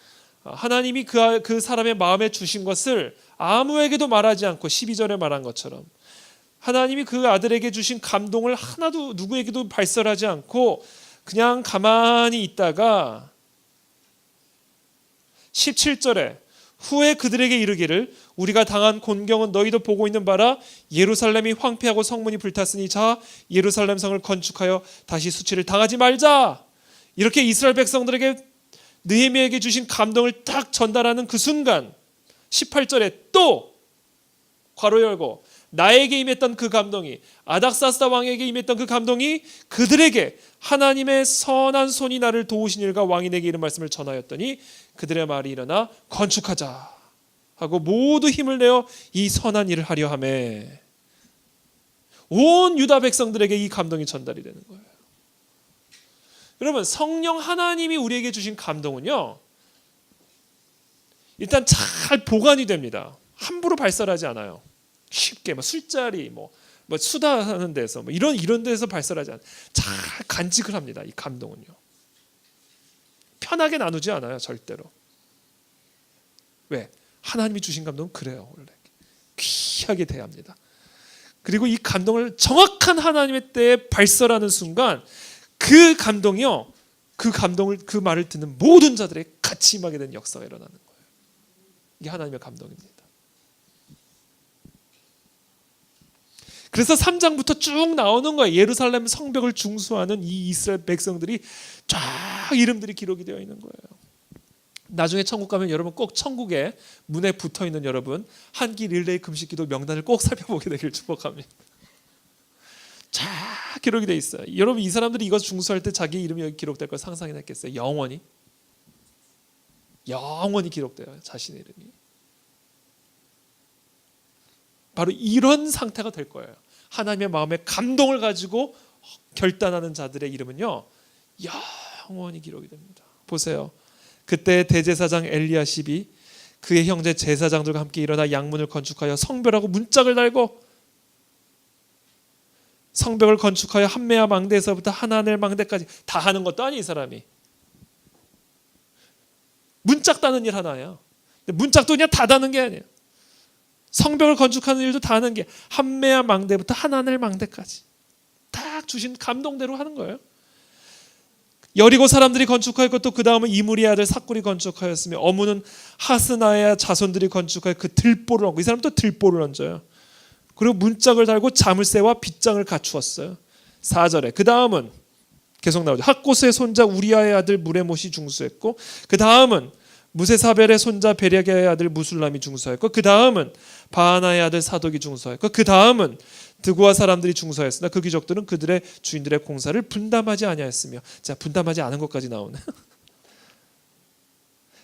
S1: 하나님이 그 사람의 마음에 주신 것을 아무에게도 말하지 않고 12절에 말한 것처럼 하나님이 그 아들에게 주신 감동을 하나도 누구에게도 발설하지 않고 그냥 가만히 있다가 17절에 후에 그들에게 이르기를 우리가 당한 곤경은 너희도 보고 있는 바라. 예루살렘이 황폐하고 성문이 불탔으니 자 예루살렘 성을 건축하여 다시 수치를 당하지 말자. 이렇게 이스라엘 백성들에게 느헤미야에게 주신 감동을 딱 전달하는 그 순간 18절에 또 괄호 열고 나에게 임했던 그 감동이 아닥사스다 왕에게 임했던 그 감동이 그들에게 하나님의 선한 손이 나를 도우신 일과 왕이 내게 이런 말씀을 전하였더니 그들의 말이 일어나 건축하자 하고 모두 힘을 내어 이 선한 일을 하려 하며 온 유다 백성들에게 이 감동이 전달이 되는 거예요. 여러분 성령 하나님이 우리에게 주신 감동은요 일단 잘 보관이 됩니다. 함부로 발설하지 않아요. 쉽게 술자리 뭐 수다하는 데서 이런 데서 발설하지 않아요. 잘 간직을 합니다. 이 감동은요. 편하게 나누지 않아요. 절대로. 왜? 하나님이 주신 감동은 그래요. 원래 귀하게 대합니다. 그리고 이 감동을 정확한 하나님의 때에 발설하는 순간 그 감동이요. 그 말을 듣는 모든 자들에게 같이 임하게 되는 역사가 일어나는 거예요. 이게 하나님의 감동입니다. 그래서 3장부터 쭉 나오는 거예요. 예루살렘 성벽을 중수하는 이 이스라엘 백성들이 쫙 이름들이 기록이 되어 있는 거예요. 나중에 천국 가면 여러분 꼭 천국에 문에 붙어있는 여러분 한기 릴레이 금식기도 명단을 꼭 살펴보게 되길 축복합니다. 쫙 기록이 되어 있어요. 여러분 이 사람들이 이거 중수할 때 자기 이름이 여기 기록될 걸 상상이나 했겠어요? 영원히 기록돼요. 자신의 이름이. 바로 이런 상태가 될 거예요. 하나님의 마음에 감동을 가지고 결단하는 자들의 이름은요 영원히 기록이 됩니다. 보세요. 그때 대제사장 엘리야십이 그의 형제 제사장들과 함께 일어나 양문을 건축하여 성벽하고 문짝을 달고 성벽을 건축하여 함메아 망대에서부터 하나넬 망대까지 다 하는 것도 아니 이 사람이. 문짝 다는 일 하나야. 문짝도 그냥 다 다는 게 아니에요. 성벽을 건축하는 일도 다 하는 게 함메아 망대부터 하나넬 망대까지 딱 주신 감동대로 하는 거예요. 여리고 사람들이 건축하였고 또 그 다음은 이므리의 아들 삭굴이 건축하였으며 어무는 하스나의 자손들이 건축하여 그 들보를 얹고 이 사람은 또 들보를 얹어요. 그리고 문짝을 달고 자물쇠와 빗장을 갖추었어요. 4절에 그 다음은 계속 나오죠. 학고스의 손자 우리아의 아들 무레못이 중수했고 그 다음은 무세사벨의 손자 베랴게의 아들 무술람이 중수하였고 그 다음은 바하나의 아들 사독이 중수하였고 그 다음은 드고와 사람들이 중수하였으나 그 귀족들은 그들의 주인들의 공사를 분담하지 아니하였으며 자 분담하지 않은 것까지 나오네.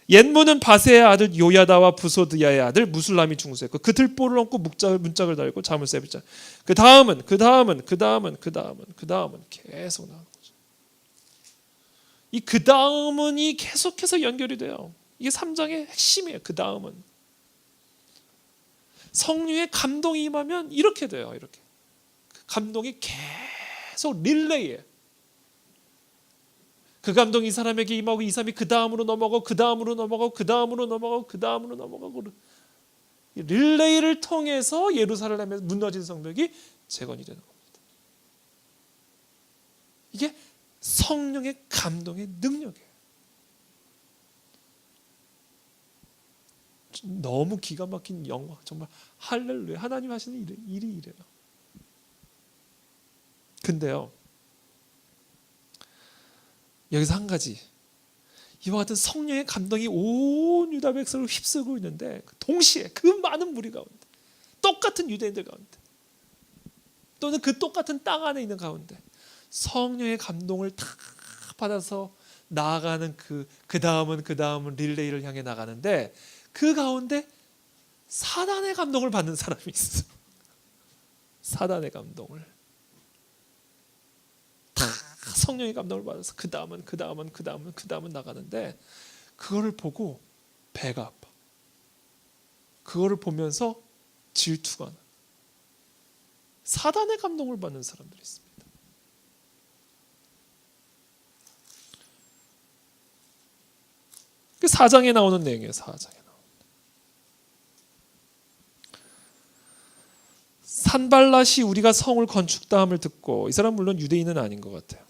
S1: 옛문은 바세의 아들 요야다와 부소드야의 아들 무술람이 중수했고 그 들보를 얹고 문짝을 달고 자물쇠 빗장 그 다음은 계속 나오는 거죠. 이 그 다음은이 계속해서 연결이 돼요. 이게 3장의 핵심이에요. 그 다음은 성령의 감동이 임하면 이렇게 돼요. 이렇게 감동이 계속 릴레이예요. 그 감동이 이 사람에게 임하고 이 사람이 그 다음으로 넘어가고 그 다음으로 넘어가고 그 다음으로 넘어가고 그 다음으로 넘어가고 릴레이를 통해서 예루살렘에서 무너진 성벽이 재건이 되는 겁니다. 이게 성령의 감동의 능력이에요. 너무 기가 막힌 영광, 정말 할렐루야. 하나님 하시는 일이 이래요. 근데요, 여기서 한 가지, 이와 같은 성령의 감동이 온 유다 백성을 휩쓸고 있는데 동시에 그 많은 무리 가운데, 똑같은 유대인들 가운데, 또는 그 똑같은 땅 안에 있는 가운데 성령의 감동을 다 받아서 나아가는 그 다음은 릴레이를 향해 나가는데 그 가운데 사단의 감동을 받는 사람이 있어. 사단의 감동을 다 성령의 감동을 받아서 그 다음은 나가는데 그거를 보고 배가 아파. 그거를 보면서 질투가 나. 사단의 감동을 받는 사람들이 있습니다. 그 4장에 나오는 내용이에요. 4장에 나오는. 산발랏이 우리가 성을 건축다함을 듣고, 이 사람 물론 유대인은 아닌 것 같아요.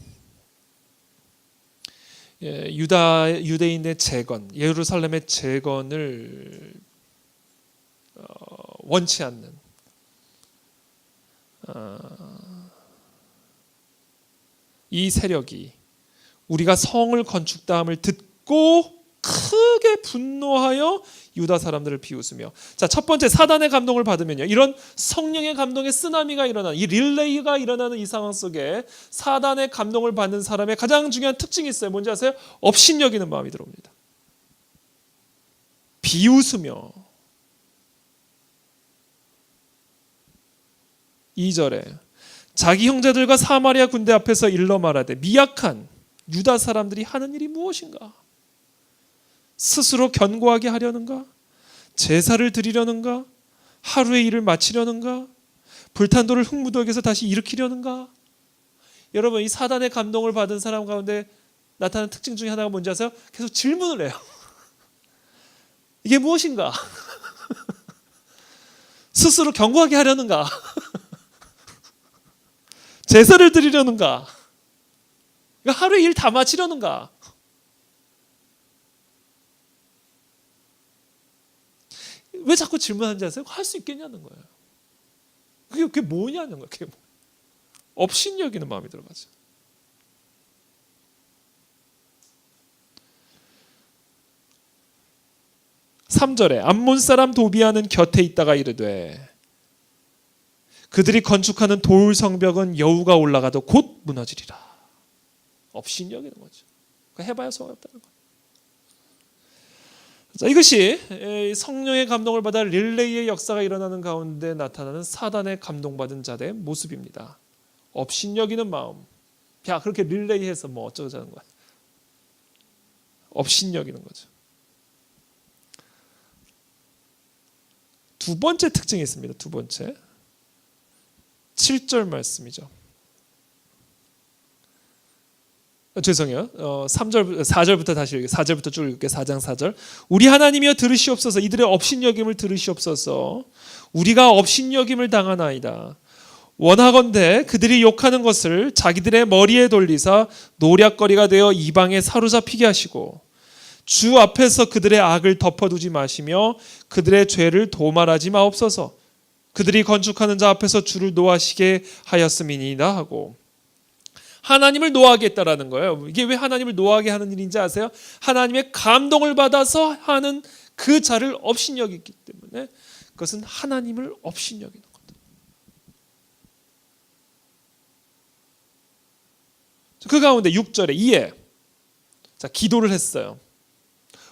S1: 유대인의 재건, 예루살렘의 재건을 원치 않는 이 세력이 우리가 성을 건축다함을 듣고 크게 분노하여 유다 사람들을 비웃으며, 자, 첫 번째 사단의 감동을 받으면요, 이런 성령의 감동의 쓰나미가 일어나는, 이 릴레이가 일어나는 이 상황 속에 사단의 감동을 받는 사람의 가장 중요한 특징이 있어요. 뭔지 아세요? 업신여기는 마음이 들어옵니다. 비웃으며. 2절에 자기 형제들과 사마리아 군대 앞에서 일러 말하되 미약한 유다 사람들이 하는 일이 무엇인가? 스스로 견고하게 하려는가? 제사를 드리려는가? 하루의 일을 마치려는가? 불탄 돌을 흙무더기에서 다시 일으키려는가? 여러분, 이 사단의 감동을 받은 사람 가운데 나타나는 특징 중에 하나가 뭔지 아세요? 계속 질문을 해요. 이게 무엇인가? 스스로 견고하게 하려는가? 제사를 드리려는가? 하루의 일 다 마치려는가? 왜 자꾸 질문하는지 아세요? 할 수 있겠냐는 거예요. 그게 뭐냐는 거예요. 그게 뭐. 업신여기는 마음이 들어가죠. (3절에) 암몬 사람 도비아는 곁에 있다가 이르되 그들이 건축하는 돌 성벽은 여우가 올라가도 곧 무너지리라. 업신여기는 거죠. 해봐야 소용없다는 거예요. 자, 이것이 성령의 감동을 받아 릴레이의 역사가 일어나는 가운데 나타나는 사단의 감동받은 자들의 모습입니다. 업신여기는 마음. 야, 그렇게 릴레이해서 뭐 어쩌자는 거야. 업신여기는 거죠. 두 번째 특징이 있습니다. 두 번째. 7절 말씀이죠. 죄송해요. 4절부터 다시 읽을게요. 4절부터 쭉 읽을게요. 4장 4절. 우리 하나님이여 들으시옵소서. 이들의 업신여김을 들으시옵소서. 우리가 업신여김을 당하나이다. 원하건대 그들이 욕하는 것을 자기들의 머리에 돌리사 노략거리가 되어 이방에 사로잡히게 하시고 주 앞에서 그들의 악을 덮어두지 마시며 그들의 죄를 도말하지 마옵소서. 그들이 건축하는 자 앞에서 주를 노하시게 하였음이니이다 하고, 하나님을 노하게 했다라는 거예요. 이게 왜 하나님을 노하게 하는 일인지 아세요? 하나님의 감동을 받아서 하는 그 자를 업신여기기 때문에 그것은 하나님을 업신여기는 겁니다. 그 가운데 6절에 이에 자, 기도를 했어요.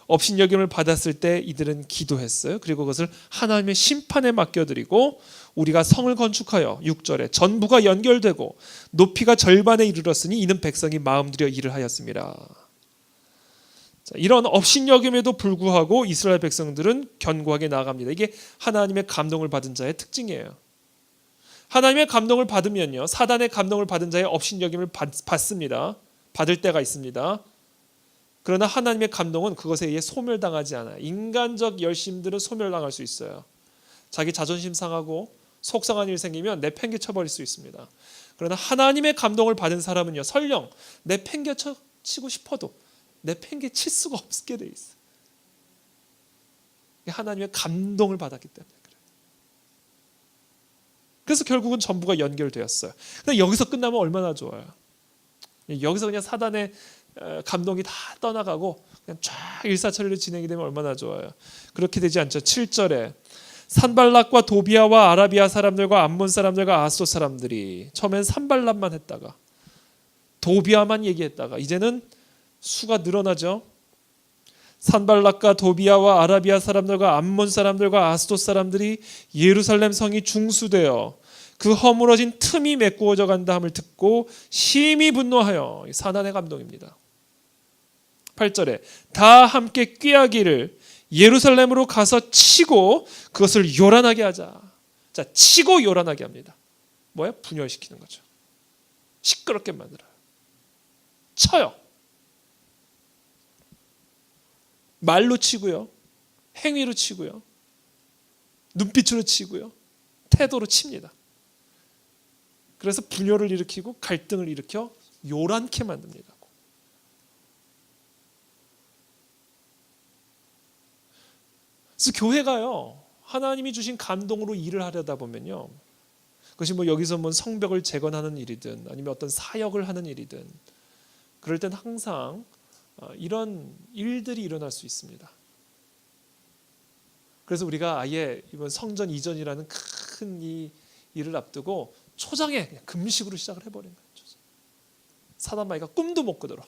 S1: 업신여김을 받았을 때 이들은 기도했어요. 그리고 그것을 하나님의 심판에 맡겨드리고 우리가 성을 건축하여 6절에 전부가 연결되고 높이가 절반에 이르렀으니 이는 백성이 마음들여 일을 하였습니다. 자, 이런 업신여김에도 불구하고 이스라엘 백성들은 견고하게 나아갑니다. 이게 하나님의 감동을 받은 자의 특징이에요. 하나님의 감동을 받으면요, 사단의 감동을 받은 자의 업신여김을 받습니다. 받을 때가 있습니다. 그러나 하나님의 감동은 그것에 의해 소멸당하지 않아요. 인간적 열심들은 소멸당할 수 있어요. 자기 자존심 상하고 속상한 일 생기면 내팽개쳐버릴 수 있습니다. 그러나 하나님의 감동을 받은 사람은요, 설령 내팽개치고 싶어도 내팽개칠 수가 없게 돼 있어요. 하나님의 감동을 받았기 때문에 그래요. 그래서 결국은 전부가 연결되었어요. 근데 여기서 끝나면 얼마나 좋아요. 여기서 그냥 사단의 감동이 다 떠나가고 그냥 쫙 일사천리로 진행이 되면 얼마나 좋아요. 그렇게 되지 않죠. 7절에 산발락과 도비아와 아라비아 사람들과 암몬 사람들과 아스돗 사람들이 처음엔 산발락만 했다가 도비아만 얘기했다가 이제는 수가 늘어나죠. 산발락과 도비아와 아라비아 사람들과 암몬 사람들과 아스돗 사람들이 예루살렘 성이 중수되어 그 허물어진 틈이 메꾸어져 간다 함을 듣고 심히 분노하여, 사단의 감동입니다. 8절에 다 함께 꾀하기를 예루살렘으로 가서 치고 그것을 요란하게 하자. 자, 치고 요란하게 합니다. 뭐야? 분열시키는 거죠. 시끄럽게 만들어요. 쳐요. 말로 치고요. 행위로 치고요. 눈빛으로 치고요. 태도로 칩니다. 그래서 분열을 일으키고 갈등을 일으켜 요란케 만듭니다. 그래서 교회가요, 하나님이 주신 감동으로 일을 하려다 보면요, 그것이 뭐 여기서 뭐 성벽을 재건하는 일이든 아니면 어떤 사역을 하는 일이든, 그럴 땐 항상 이런 일들이 일어날 수 있습니다. 그래서 우리가 아예 이번 성전 이전이라는 큰 이 일을 앞두고 초장에 그냥 금식으로 시작을 해버린 거예요. 사단마귀가 꿈도 못 꾸도록.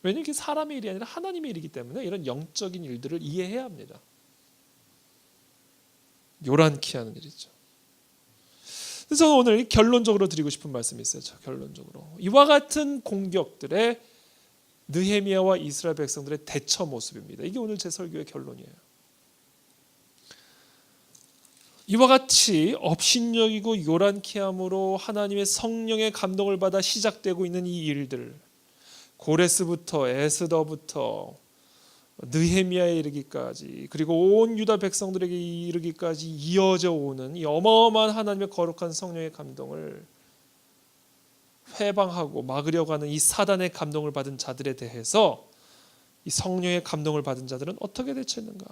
S1: 왜냐하면 이게 사람의 일이 아니라 하나님의 일이기 때문에 이런 영적인 일들을 이해해야 합니다. 요란케 하는 일이죠. 그래서 저는 오늘 결론적으로 드리고 싶은 말씀이 있어요. 결론적으로 이와 같은 공격들의 느헤미야와 이스라엘 백성들의 대처 모습입니다. 이게 오늘 제 설교의 결론이에요. 이와 같이 업신여기고 요란케 함으로 하나님의 성령의 감동을 받아 시작되고 있는 이 일들, 고레스부터 에스더부터 느헤미야에 이르기까지, 그리고 온 유다 백성들에게 이르기까지 이어져 오는 이 어마어마한 하나님의 거룩한 성령의 감동을 회방하고 막으려고 하는 이 사단의 감동을 받은 자들에 대해서 이 성령의 감동을 받은 자들은 어떻게 대처했는가?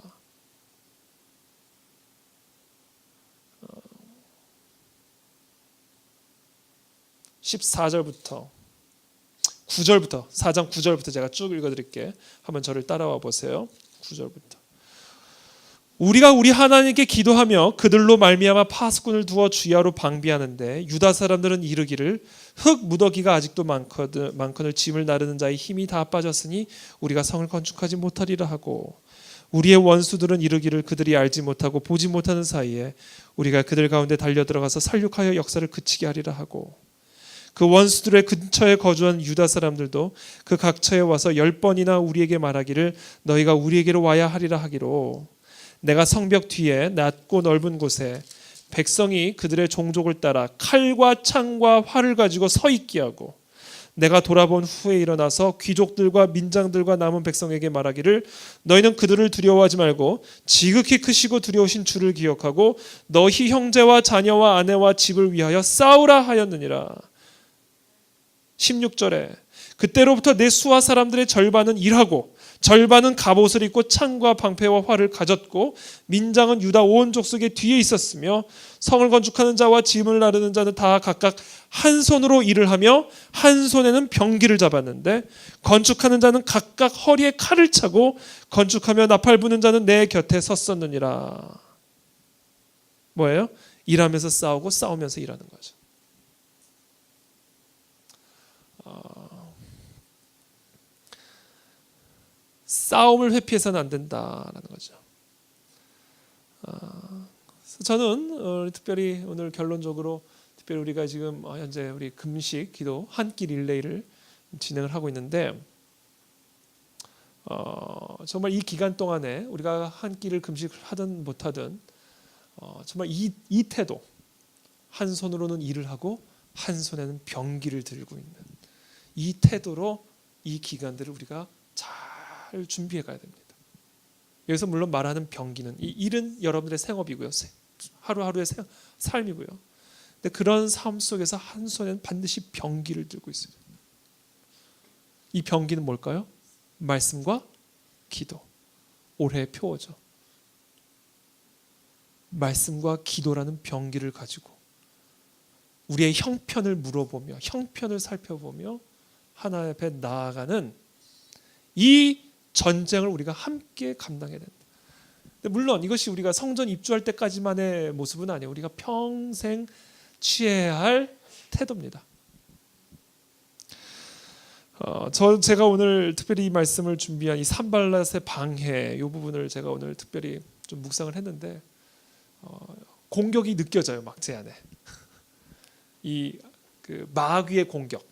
S1: 14절부터 9절부터 4장 9절부터 제가 쭉 읽어드릴게요. 한번 저를 따라와 보세요. 9절부터 우리가 우리 하나님께 기도하며 그들로 말미암아 파수꾼을 두어 주야로 방비하는데 유다 사람들은 이르기를 흙 무더기가 아직도 많거늘 짐을 나르는 자의 힘이 다 빠졌으니 우리가 성을 건축하지 못하리라 하고, 우리의 원수들은 이르기를 그들이 알지 못하고 보지 못하는 사이에 우리가 그들 가운데 달려들어가서 살육하여 역사를 그치게 하리라 하고, 그 원수들의 근처에 거주한 유다 사람들도 그 각처에 와서 10번이나 우리에게 말하기를 너희가 우리에게로 와야 하리라 하기로, 내가 성벽 뒤에 낮고 넓은 곳에 백성이 그들의 종족을 따라 칼과 창과 활을 가지고 서 있게 하고, 내가 돌아본 후에 일어나서 귀족들과 민장들과 남은 백성에게 말하기를 너희는 그들을 두려워하지 말고 지극히 크시고 두려우신 주를 기억하고 너희 형제와 자녀와 아내와 집을 위하여 싸우라 하였느니라. 16절에 그때로부터 내 수하 사람들의 절반은 일하고 절반은 갑옷을 입고 창과 방패와 활을 가졌고 민장은 유다 온 족속의 뒤에 있었으며 성을 건축하는 자와 짐을 나르는 자는 다 각각 한 손으로 일을 하며 한 손에는 병기를 잡았는데 건축하는 자는 각각 허리에 칼을 차고 건축하며 나팔 부는 자는 내 곁에 섰었느니라. 뭐예요? 일하면서 싸우고 싸우면서 일하는 거죠. 싸움을 회피해서는 안 된다라는 거죠. 저는 특별히 오늘 결론적으로 특별히 우리가 지금 현재 우리 금식 기도 한 끼 릴레이를 진행을 하고 있는데, 정말 이 기간 동안에 우리가 한 끼를 금식을 하든 못하든 정말 이 태도, 한 손으로는 일을 하고 한 손에는 병기를 들고 있는 이 태도로 이 기간들을 우리가 잘 준비해 가야 됩니다. 여기서 물론 말하는 병기는 이 일은 여러분들의 생업이고요, 하루하루의 삶이고요. 근데 그런 삶 속에서 한 손에는 반드시 병기를 들고 있어요. 이 병기는 뭘까요? 말씀과 기도, 올해의 표어죠. 말씀과 기도라는 병기를 가지고 우리의 형편을 물어보며 형편을 살펴보며 하나님 앞에 나아가는 이 전쟁을 우리가 함께 감당해야 된다. 물론 이것이 우리가 성전 입주할 때까지만의 모습은 아니에요. 우리가 평생 취해야 할 태도입니다. 제가 오늘 특별히 이 말씀을 준비한 이 산발랏의 방해 이 부분을 제가 오늘 특별히 좀 묵상을 했는데 공격이 느껴져요. 막 제 안에 이 그 마귀의 공격.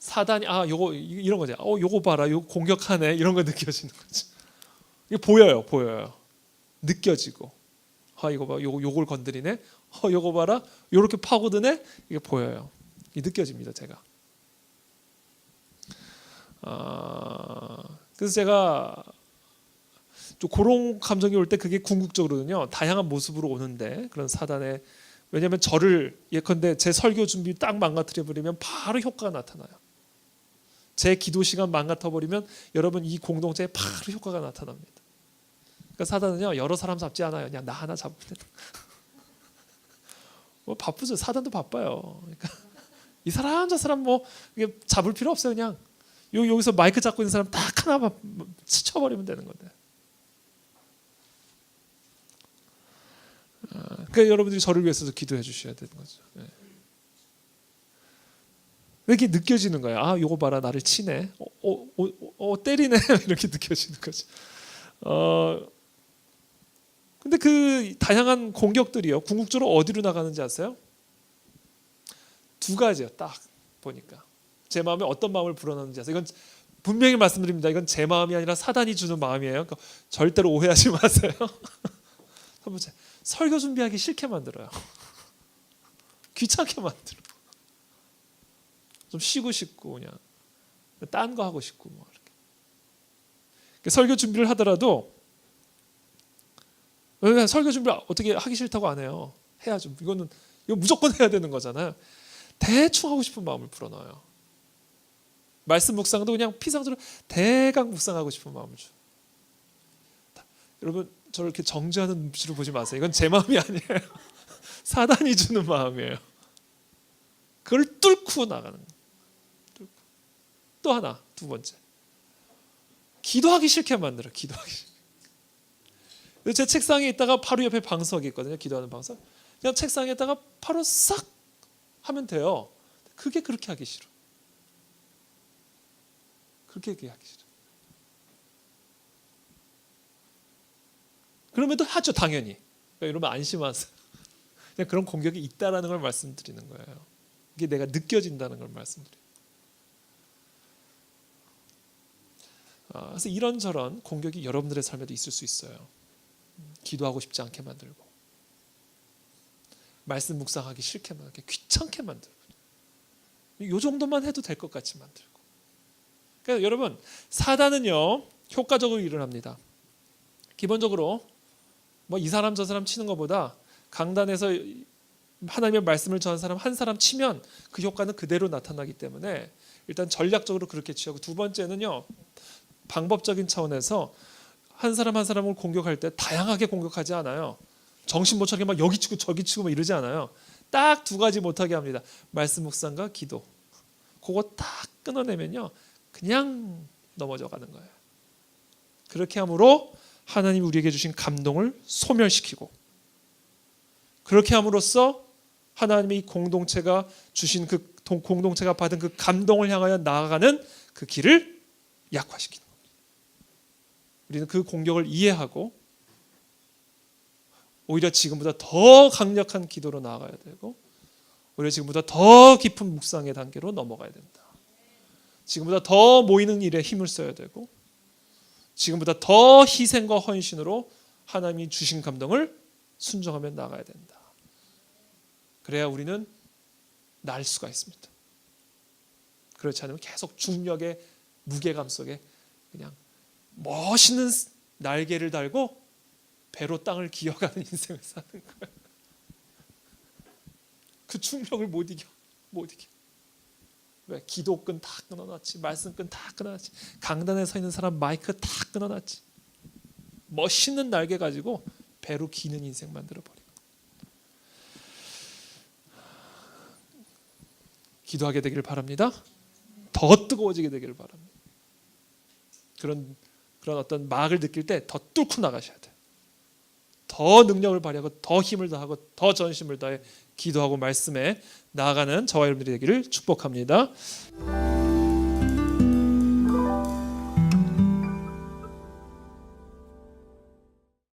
S1: 사단이 요거 이런 거죠. 요거 봐라, 요거 공격하네, 이런 거 느껴지는 거죠. 이게 보여요. 느껴지고, 이거 봐, 요걸 건드리네, 요거 봐라, 요렇게 파고드네, 이게 보여요. 이게 느껴집니다, 제가. 그래서 제가 좀 그런 감정이 올 때 그게 궁극적으로는요, 다양한 모습으로 오는데, 그런 사단의, 왜냐하면 저를 예컨대 제 설교 준비 딱 망가뜨려 버리면 바로 효과가 나타나요. 제 기도 시간 망가뜨려 버리면 여러분 이 공동체에 바로 효과가 나타납니다. 그러니까 사단은요, 여러 사람 잡지 않아요. 그냥 나 하나 잡으면 된다. 바쁘죠. 사단도 바빠요. 그러니까 이 사람 저 사람 이게 잡을 필요 없어요. 그냥 여기서 마이크 잡고 있는 사람 딱 하나 치쳐버리면 되는 건데. 그러니까 여러분들이 저를 위해서도 기도해 주셔야 되는 거죠. 네. 왜 이렇게 느껴지는 거예요? 요거 봐라, 나를 치네, 때리네, 이렇게 느껴지는 거죠. 근데 그 다양한 공격들이요, 궁극적으로 어디로 나가는지 아세요? 두 가지요. 딱 보니까 제 마음에 어떤 마음을 불어넣는지 아세요? 이건 분명히 말씀드립니다. 이건 제 마음이 아니라 사단이 주는 마음이에요. 그러니까 절대로 오해하지 마세요. 첫 번째, 설교 준비하기 싫게 만들어요. 귀찮게 만들어. 좀 쉬고 싶고 그냥 딴 거 하고 싶고 이렇게. 설교 준비를 하더라도 설교 준비를 어떻게 하기 싫다고 안 해요. 해야죠. 이거 무조건 해야 되는 거잖아요. 대충 하고 싶은 마음을 불어넣어요. 말씀 묵상도 그냥 피상적으로 대강 묵상하고 싶은 마음을 줘. 여러분 저를 이렇게 정죄하는 눈빛으로 보지 마세요. 이건 제 마음이 아니에요. 사단이 주는 마음이에요. 그걸 뚫고 나가는 거예요. 또 하나, 두 번째, 기도하기 싫게 만들어. 기도하기 싫게. 제 책상에 있다가 바로 옆에 방석이 있거든요. 기도하는 방석. 그냥 책상에다가 바로 싹 하면 돼요. 그게 그렇게 하기 싫어. 그렇게 하기 싫어. 그럼에도 하죠, 당연히. 그러니까 여러분 안심하세요. 그냥 그런 공격이 있다라는 걸 말씀드리는 거예요. 이게 내가 느껴진다는 걸 말씀드려요. 그래서 이런저런 공격이 여러분들의 삶에도 있을 수 있어요. 기도하고 싶지 않게 만들고, 말씀 묵상하기 싫게 만들고, 귀찮게 만들고, 이 정도만 해도 될 것 같이 만들고. 그러니까 여러분, 사단은요 효과적으로 일을 합니다. 기본적으로 이 사람 저 사람 치는 것보다 강단에서 하나님의 말씀을 전한 사람 한 사람 치면 그 효과는 그대로 나타나기 때문에 일단 전략적으로 그렇게 취하고, 두 번째는요 방법적인 차원에서 한 사람 한 사람을 공격할 때 다양하게 공격하지 않아요. 정신 못 차리게 막 여기 치고 저기 치고 이러지 않아요. 딱 두 가지 못하게 합니다. 말씀 묵상과 기도. 그거 딱 끊어내면요 그냥 넘어져 가는 거예요. 그렇게 함으로 하나님이 우리에게 주신 감동을 소멸시키고, 그렇게 함으로써 하나님의 이 공동체가 주신 그 공동체가 받은 그 감동을 향하여 나아가는 그 길을 약화시키는 겁니다. 우리는 그 공격을 이해하고 오히려 지금보다 더 강력한 기도로 나아가야 되고, 오히려 지금보다 더 깊은 묵상의 단계로 넘어가야 된다. 지금보다 더 모이는 일에 힘을 써야 되고, 지금보다 더 희생과 헌신으로 하나님이 주신 감동을 순종하며 나가야 된다. 그래야 우리는 날 수가 있습니다. 그렇지 않으면 계속 중력의 무게감 속에 그냥 멋있는 날개를 달고 배로 땅을 기어가는 인생을 사는 거예요. 그 중력을 못 이겨. 왜? 기도끈 다 끊어놨지, 말씀끈 다 끊어놨지, 강단에 서 있는 사람 마이크 다 끊어놨지. 멋있는 날개 가지고 배로 기는 인생 만들어버리고. 기도하게 되기를 바랍니다. 더 뜨거워지게 되기를 바랍니다. 그런 어떤 막을 느낄 때 더 뚫고 나가셔야 돼요. 더 능력을 발휘하고 더 힘을 다하고 더 전심을 다해 기도하고 말씀에 나아가는 저와 여러분들이 되기를 축복합니다.